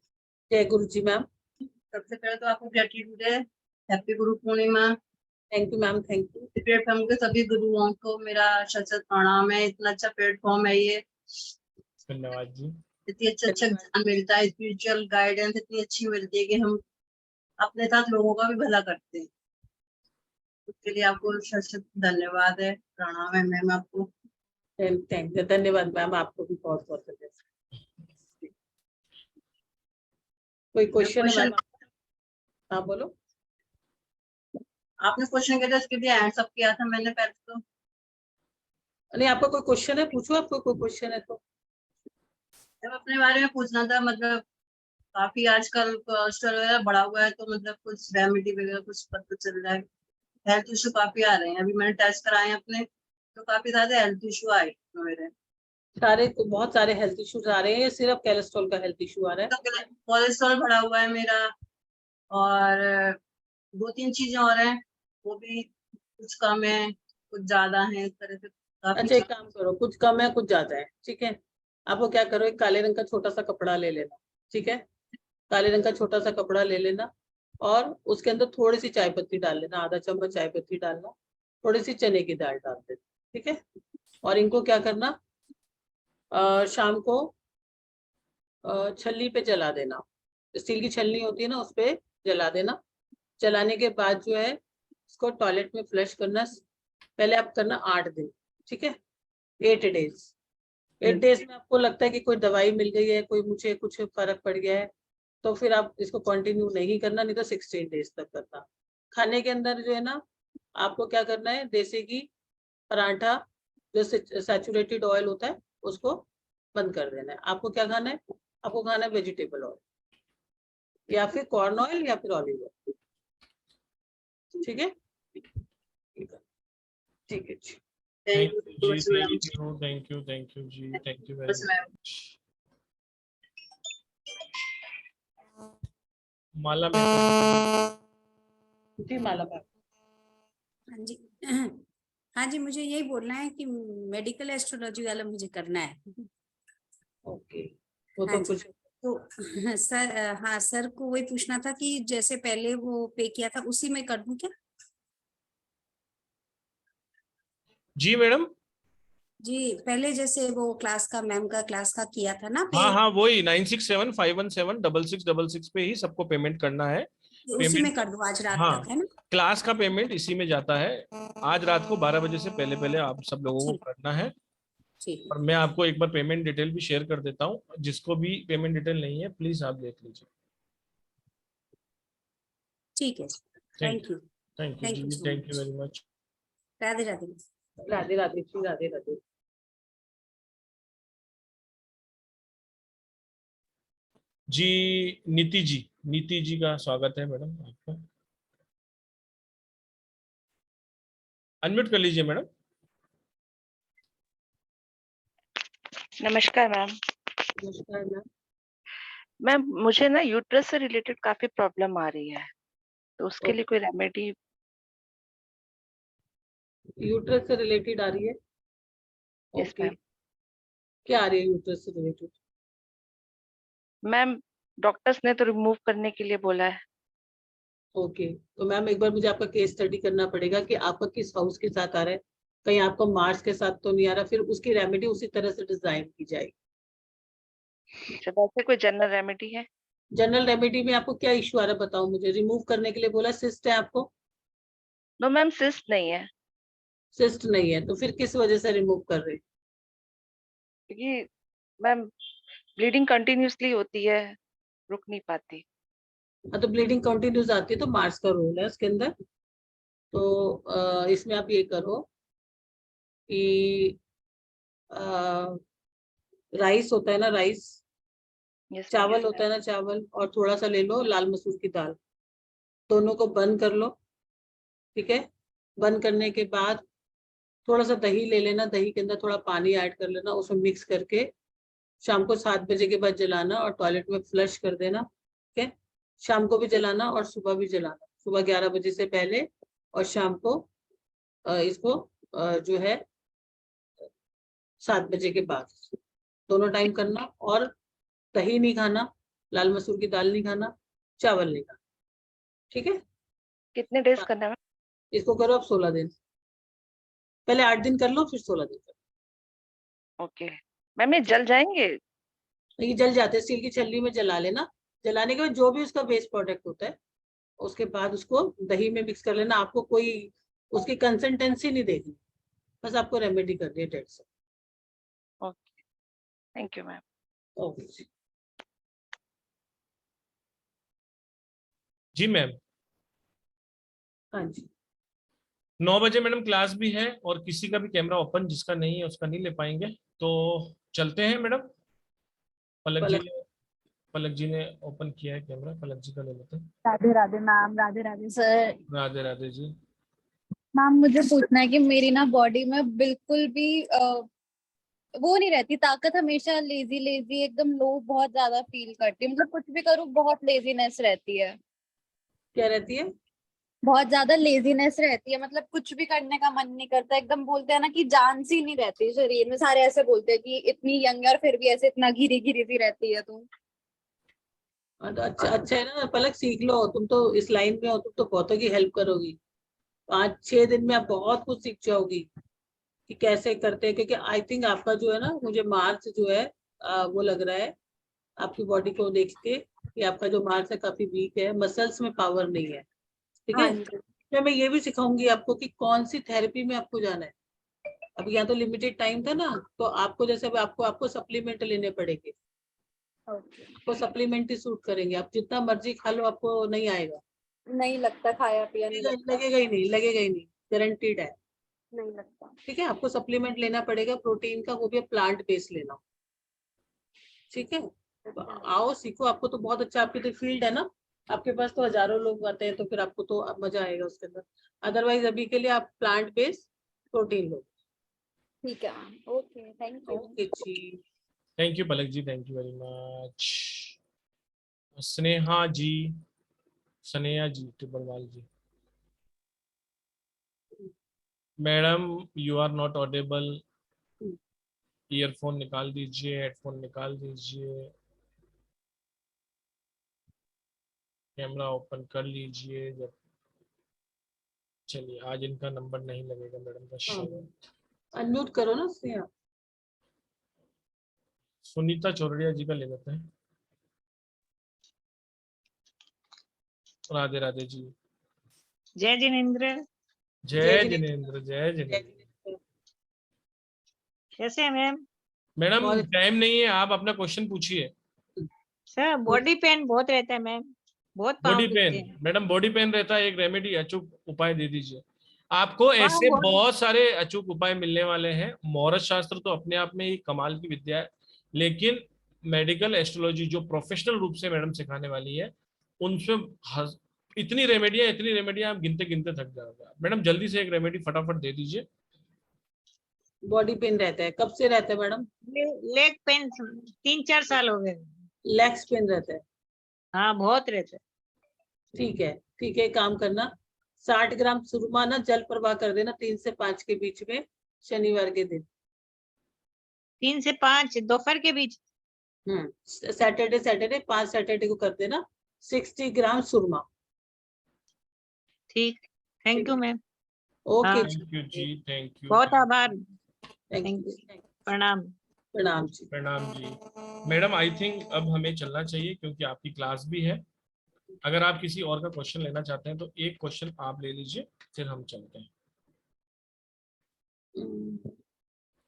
जय गुरु जी मैम। सबसे पहले तो आपको ग्रेटिट्यूड है, happy Guru Purnima. Thank you ma'am, thank you. Platform के सभी गुरुओं को मेरा शत प्रणाम है, इतना अच्छा प्लेटफॉर्म है ये, धन्यवाद जी। इतनी अच्छा ज्ञान मिलता है, स्पिरिचुअल गाइडेंस इतनी अच्छी मिलती है कि हम अपने साथ लोगों का भी भला करते हैं। उसके लिए आपको शत धन्यवाद है, प्रणाम है मैम आपको। थैंक यू, धन्यवाद मैम, आपको भी बहुत बहुत धन्यवाद। कोई क्वेश्चन है मैम? हाँ बोलो। आपने क्वेश्चन किया था, उसके लिए हैंड्स अप किया था मैंने पहले तो। नहीं, आपका कोई क्वेश्चन है, पूछो, आपको कोई क्वेश्चन है तो। जब अपने बारे में पूछना था, मतलब काफी आजकल कोलेस्ट्रॉल वगैरह बढ़ा हुआ है, तो मतलब कुछ रेमेडी वगैरह कुछ पता चल रहा है? हेल्थ इशू काफी आ रहे हैं, अभी मैंने टेस्ट कराए हैं अपने, तो काफी ज्यादा हेल्थ इशू आए मेरे। बहुत सारे हेल्थ इश्यूज आ रहे हैं, ये सिर्फ कोलेस्ट्रॉल का हेल्थ इशू आ रहा है? तो कोलेस्ट्रॉल बढ़ा हुआ है मेरा, और 2-3 चीजें और हैं, वो भी कुछ कम है कुछ ज्यादा है, इस तरह से काफी। अच्छा, एक काम करो, कुछ कम है कुछ ज्यादा है, ठीक है। आपको क्या करो, एक काले रंग का छोटा सा कपड़ा ले लेना, ठीक है। काले रंग का छोटा सा कपड़ा ले लेना, और उसके अंदर थोड़ी सी चाय पत्ती डाल लेना, आधा चम्मच चाय पत्ती डालना, थोड़ी सी चने की दाल डाल देना, ठीक है। और इनको क्या करना, शाम को छलनी पे जला देना, स्टील की छलनी होती है ना, उस पे जला देना। जलाने के बाद जो है इसको टॉयलेट में फ्लश करना। पहले आप करना 8 दिन, ठीक है, 8 डेज। 8 डेज में आपको लगता है कि कोई दवाई मिल गई है, कोई मुझे कुछ फर्क पड़ गया है, तो फिर आप इसको कंटिन्यू नहीं करना, नहीं तो 16 डेज तक करना। खाने के अंदर जो है ना, आपको क्या करना है, देसी घी, पराठा, जो सैचुरेटेड ऑयल होता है उसको बंद कर देना है। आपको क्या खाना है, आपको खाना है वेजिटेबल ऑयल या फिर कॉर्न ऑयल या फिर ऑलिव ऑयल। ठीक है, ठीक है जी। Thank you so much, ma'am. Thank you जी, thank you very Yes, ma'am. Much. Mala ma'am. जी माला मैम। हाँ जी हाँ जी, मुझे यही बोलना है कि मेडिकल एस्ट्रोलॉजी वाला मुझे करना है। ओके, वो हाँ तो जी। कुछ तो सर, हाँ सर को वही पूछना था कि जैसे पहले वो पे किया था उसी में कर दूं क्या? जी मैडम। जी, पहले जैसे वो क्लास का, मैम का क्लास का किया था ना पे, हाँ हाँ, वही 9675176666 पे ही सबको पेमेंट करना है। उसी में पेमेंट, कर दूं आज रात हाँ, तक, है ना? क्लास का पेमेंट इसी में जाता है। आज रात को 12 बजे से पहले पहले आप सब लोगों को ठीक करना है। ठीक है, और मैं आपको एक बार पेमेंट डिटेल भी शेयर कर देता हूँ, जिसको भी पेमेंट डिटेल नहीं है प्लीज आप देख लीजिए। ठीक है। Thank you, thank you thank you जी, so thank you much. Very much. Radhe Radhe. Radhe Radhe ji, Radhe Radhe. जी नीति जी का स्वागत है मैडम आपका। अनम्यूट कर लीजिए मैडम। नमस्कार मैम। नमस्कार मैम। मैम मुझे ना यूट्रस से रिलेटेड काफी प्रॉब्लम आ रही है, तो उसके लिए कोई रेमेडी? यूट्रस से रिलेटेड आ रही है? Yes okay, ma'am. क्या आ रही है यूट्रस से रिलेटेड? मैम डॉक्टर्स ने तो रिमूव करने के लिए बोला है। ओके, तो मैम एक बार मुझे आपका केस स्टडी करना पड़ेगा कि आपका किस हाउस के साथ आ रहा है। कहीं आपको मार्स के साथ तो नहीं आ रहा, फिर उसकी रेमेडी उसी तरह से डिजाइन की जाएगी। अच्छा, वैसे कोई जनरल रेमेडी है? जनरल रेमेडी में आपको क्या इश्यू आ रहा है बताओ मुझे। रिमूव करने के लिए बोला, सिस्ट है आपको? नो मैम, सिस्ट नहीं है। सिस्ट नहीं है तो फिर किस वजह से रिमूव कर रहे हैं? क्योंकि मैम ब्लीडिंग कंटिन्यूअसली होती है, रुक नहीं पाती। हाँ, तो ब्लीडिंग कंटिन्यूस आती है तो मार्स का रोल है उसके अंदर। तो इसमें आप ये करो कि राइस होता है ना, राइस, यस चावल होता है ना, चावल, और थोड़ा सा ले लो लाल मसूर की दाल, दोनों को बंद कर लो। ठीक है, बंद करने के बाद थोड़ा सा दही ले लेना, दही के अंदर थोड़ा पानी ऐड कर लेना, उसमें मिक्स करके शाम को 7 बजे के बाद जलाना और टॉयलेट में फ्लश कर देना। ठीक है, शाम को भी जलाना और सुबह भी जलाना, सुबह 11 बजे से पहले और शाम को इसको जो है 7 बजे के बाद, दोनों टाइम करना। और दही नहीं खाना, लाल मसूर की दाल नहीं खाना, चावल नहीं खाना। ठीक है, कितने डेज करना है मैम? इसको करो आप 16 दिन, पहले 8 दिन कर लो फिर 16 दिन करो। ओके मैम, ये जल जाएंगे? ये जल जाते हैं, स्टील की छलनी में जला लेना। जलाने के बाद जो भी उसका वेस्ट प्रोडक्ट होता है उसके बाद उसको दही में मिक्स कर लेना। आपको कोई उसकी कंसिस्टेंसी नहीं देखनी, बस आपको रेमेडी करनी है, डेट से। Okay, thank you ma'am. Okay जी मैम, हाँ जी। 9 बजे मैडम क्लास भी है और किसी का भी कैमरा ओपन जिसका नहीं है उसका नहीं ले पाएंगे, तो चलते हैं मैडम। पलक जी ने ओपन किया है कैमरा, पलक जी का ले लेते हैं। राधे राधे मैम। राधे राधे सर। राधे राधे जी। मैम मुझे पूछना है कि मेरी ना बॉडी में बिल्कुल भी वो नहीं रहती ताकत, हमेशा लेजी लेजी एकदम लो बहुत ज्यादा फील करती है, मतलब कुछ भी करूँ बहुत लेजीनेस रहती है। क्या रहती है? बहुत ज्यादा लेजीनेस रहती है, मतलब कुछ भी करने का मन नहीं करता, एकदम बोलते हैं ना कि जान सी नहीं रहती शरीर में। सारे ऐसे बोलते हैं कि इतनी यंग और फिर भी ऐसे इतना घिरी घिरी सी रहती है तुम। तो अच्छा है ना पलक, सीख लो, तुम तो इस लाइन में हो, तुम तो बहुतों की हेल्प करोगी। 5-6 दिन में आप बहुत कुछ सीख जाओगी कि कैसे करते हैं। क्योंकि आई थिंक आपका जो है ना, मुझे मार्च जो है वो लग रहा है आपकी बॉडी को देख के कि आपका जो मार्च है काफी वीक है, मसल्स में पावर नहीं है। ठीक है, तो मैं ये भी सिखाऊंगी आपको कि कौन सी थेरेपी में आपको जाना है। अब यहाँ तो लिमिटेड टाइम था ना, तो आपको जैसे आपको सप्लीमेंट लेने पड़ेंगे। ओके, आपको सप्लीमेंट्री सूट करेंगे, आप जितना मर्जी खा लो आपको नहीं आएगा, नहीं लगता खाया पिया नहीं लगता, लगेगा ही नहीं, लगेगा ही नहीं, गारंटीड है। नहीं लगता। ठीक है, आपको सप्लीमेंट लेना पड़ेगा प्रोटीन का, वो भी प्लांट बेस्ड लेना। ठीक है, तो आओ सीखो, आपको तो बहुत अच्छा, आपकी तो फील्ड है ना, आपके पास तो हजारों लोग आते हैं, तो फिर आपको तो अब मजा आएगा उसके अंदर। अदरवाइज अभी के लिए आप प्लांट बेस्ड प्रोटीन लो। ठीक है ma'am, okay, thank you. Okay जी, thank you Palak ji, thank you very much. Sneha ji, Sneha ji Tibrewal ji. Madam you are not audible, earphone निकाल दीजिए, हेडफोन निकाल दीजिए, कैमरा ओपन कर लीजिए। जब चलिए, आज इनका नंबर नहीं लगेगा मैडम का शायद। अनम्यूट करो ना स्नेहा। सुनीता चौरड़िया जी का ले लेते हैं। राधे राधे जी। जय जिनेंद्र। जय जिनेंद्र, जय जिनेंद्र। कैसे हैं मैम? मैडम टाइम नहीं है, आप अपना क्वेश्चन पूछिए। सर बॉडी पेन बहुत रहता है मैम, बहुत पाँव बॉडी दुखते पेन, हैं। मैडम बॉडी पेन रहता है, एक रेमेडी अचूक उपाय दे दीजिए। आपको हाँ, ऐसे body- बहुत सारे अचूक उपाय मिलने वाले हैं। मुहूर्त शास्त्र तो अपने आप में ही कमाल की विद्या है, लेकिन मेडिकल एस्ट्रोलॉजी जो प्रोफेशनल रूप से मैडम सिखाने वाली है, उनसे इतनी रेमेडियां आप गिनते गिनते थक जाओगे। मैडम जल्दी से एक रेमेडी फटाफट दे दीजिए। बॉडी पेन रहता है, कब से रहता है मैडम? लेग पेन 3-4 साल हो गए। लेग्स पेन रहता है? हाँ बहुत रहता है। ठीक है, ठीक है, काम करना, 60 ग्राम सुरमा ना जल प्रवाह कर देना 3 से 5 के बीच में शनिवार के दिन। 3 से 5 दोपहर के बीच। सैटरडे 5 सैटरडे को कर देना 60 ग्राम सुरमा। ठीक, thank you ma'am. Okay, thank you जी, थैंक यू, बहुत आभार। थैंक थैंक यू, यू, प्रणाम। प्रणाम जी। प्रणाम जी। मैडम आई थिंक अब हमें चलना चाहिए, क्योंकि आपकी क्लास भी है। अगर आप किसी और का क्वेश्चन लेना चाहते हैं तो एक क्वेश्चन आप ले लीजिए, फिर हम चलते हैं।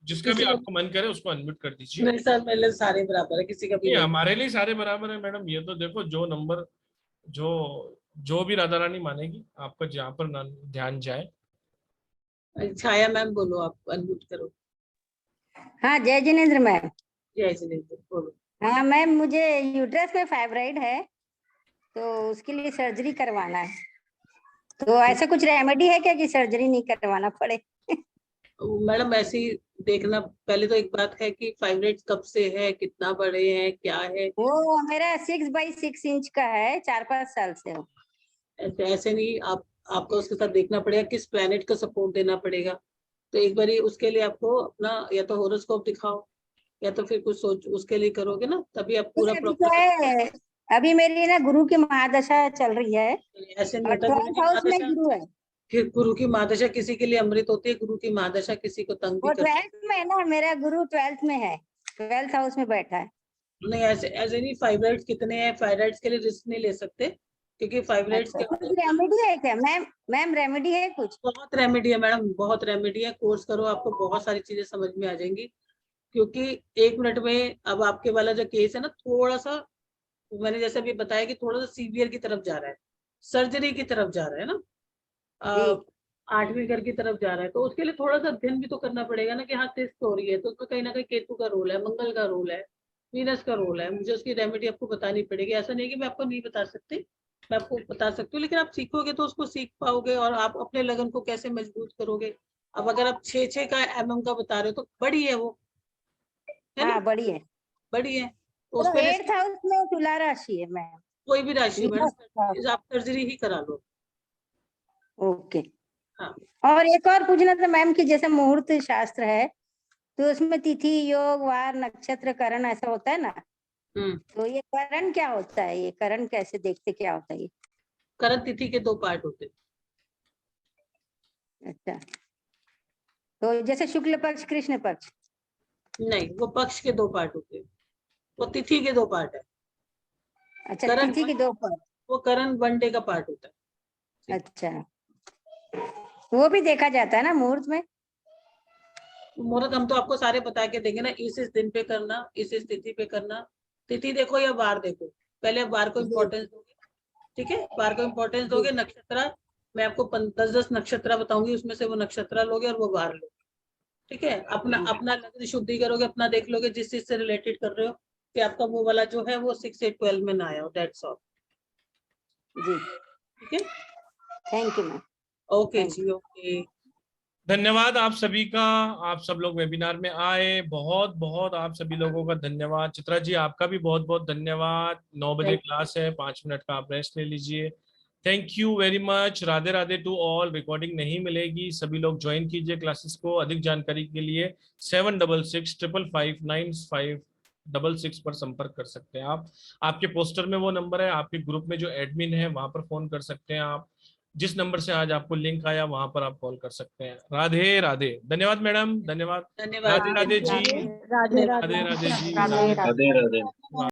जिसका भी आपको मन करे उसको अनम्यूट कर दीजिए। मेरे साथ मेरे लिए सारे बराबर है, किसी का भी नहीं, नहीं। हमारे लिए सारे बराबर है मैडम। ये तो देखो, जो नंबर जो जो भी राधा रानी मानेगी, आपका जहाँ पर ध्यान जाए। छाया मैम बोलो, आप अनम्यूट करो। हाँ, जय जिनेंद्र मैम। जय जिनेंद्र, बोलो। हाँ मैम, मुझे यूट्रस में फाइब्राइड है, तो उसके लिए सर्जरी करवाना है। तो ऐसा कुछ रेमेडी है क्या कि सर्जरी नहीं करवाना पड़े? मैडम ऐसे ही देखना, पहले तो एक बात है कि फाइब्राइड कब से है, कितना बड़े हैं, क्या है। वो मेरा 6x6 इंच का है, 4-5 साल से हो। ऐसे नहीं, आपको उसके साथ देखना पड़ेगा किस प्लेनेट को सपोर्ट देना पड़ेगा। तो एक बारी उसके लिए आपको अपना या तो हॉरोस्कोप दिखाओ, या तो फिर कुछ सोच उसके लिए करोगे ना, तभी आप पूरा अभी क्या है, अभी मेरी ना गुरु की महादशा चल रही है, ऐसे नहीं और होता। 12th हाउस में गुरु है। फिर गुरु की महादशा किसी के लिए अमृत होती है, गुरु की महादशा किसी को तंग भी वो कर। 12th में है ना, मेरा गुरु 12th में है, 12th हाउस में बैठा है। नहीं, ऐसे नहीं, फाइब्राइड्स कितने हैं, फाइब्राइड्स के लिए रिस्क नहीं ले सकते, क्योंकि फाइब्राइड्स अच्छा, कुछ रेमेडी है क्या मैम? मैम रेमेडी है कुछ? बहुत रेमेडी है मैडम, बहुत रेमेडी है। कोर्स करो, आपको बहुत सारी चीजें समझ में आ जाएंगी। क्योंकि 1 मिनट में, अब आपके वाला जो केस है ना, थोड़ा सा मैंने जैसे अभी बताया कि थोड़ा सा सीवियर की तरफ जा रहा है, सर्जरी की तरफ जा रहा है ना, 8वीं घर की तरफ जा रहा है, तो उसके लिए थोड़ा सा अध्ययन भी तो करना पड़ेगा ना, कि हाँ टेस्ट हो रही है, तो उसमें कहीं ना कहीं केतु का रोल है, मंगल का रोल है, वीनस का रोल है। मुझे उसकी रेमेडी आपको बतानी पड़ेगी। ऐसा नहीं है कि मैं आपको नहीं बता सकती, मैं आपको बता सकती हूँ, लेकिन आप सीखोगे तो उसको सीख पाओगे, और आप अपने लगन को कैसे मजबूत करोगे। अब अगर आप 6 का mm का बता रहे हो तो बड़ी है वो, है ना? हाँ, बड़ी है, बड़ी है, तो तो उस पे 8th हाउस में तुला राशि है मैम। कोई भी राशि मैडम, आप सर्जरी ही करा लो। ओके। हाँ। और एक और पूछना था मैम कि जैसे मुहूर्त शास्त्र है, तो उसमें तिथि, योग, वार, नक्षत्र, करण ऐसा होता है ना, तो ये करण क्या होता है? ये करण कैसे देखते, क्या होता है ये? करण तिथि के 2 पार्ट होते हैं। अच्छा, तो जैसे शुक्ल पक्ष, कृष्ण पक्ष? नहीं, वो पक्ष के 2 पार्ट होते हैं, वो तिथि के 2 पार्ट है। अच्छा, करण तिथि के 2 पार्ट। वो करण 1 डे का पार्ट होता है। अच्छा, वो भी देखा जाता है ना मुहूर्त में? मुहूर्त हम तो आपको सारे बता के देंगे ना, इस दिन पे करना, इस तिथि पे करना, तिथि देखो या वार देखो, पहले वार को इम्पोर्टेंस दोगे, ठीक है, वार को इम्पोर्टेंस दोगे। नक्षत्र मैं आपको 10-10 नक्षत्र बताऊंगी, उसमें से वो नक्षत्र लोगे और वो वार लोगे, ठीक है। अपना लग्न शुद्धि करोगे, अपना देख लोगे जिस चीज से रिलेटेड कर रहे हो कि आपका वो वाला जो है वो 6, 8, 12 में ना आया हो, दैट्स ऑल जी। ठीक है। Thank you ma'am. ओके जी, ओके। धन्यवाद आप सभी का, आप सब लोग वेबिनार में आए, बहुत बहुत आप सभी लोगों का धन्यवाद। चित्रा जी आपका भी बहुत बहुत धन्यवाद। 9 बजे क्लास है, 5 मिनट का आप रेस्ट ले लीजिए। Thank you very much. Radhe Radhe to all. Recording नहीं मिलेगी, सभी लोग ज्वाइन कीजिए क्लासेस को। अधिक जानकारी के लिए 7665559566 पर संपर्क कर सकते हैं आप। आपके पोस्टर में वो नंबर है, आपके ग्रुप में जो एडमिन है वहां पर फोन कर सकते हैं आप। जिस नंबर से आज आपको लिंक आया वहां पर आप कॉल कर सकते हैं। राधे राधे। धन्यवाद मैडम, धन्यवाद। धन्यवाद। राधे राधे जी, राधे राधे राधे जी, राधे राधे।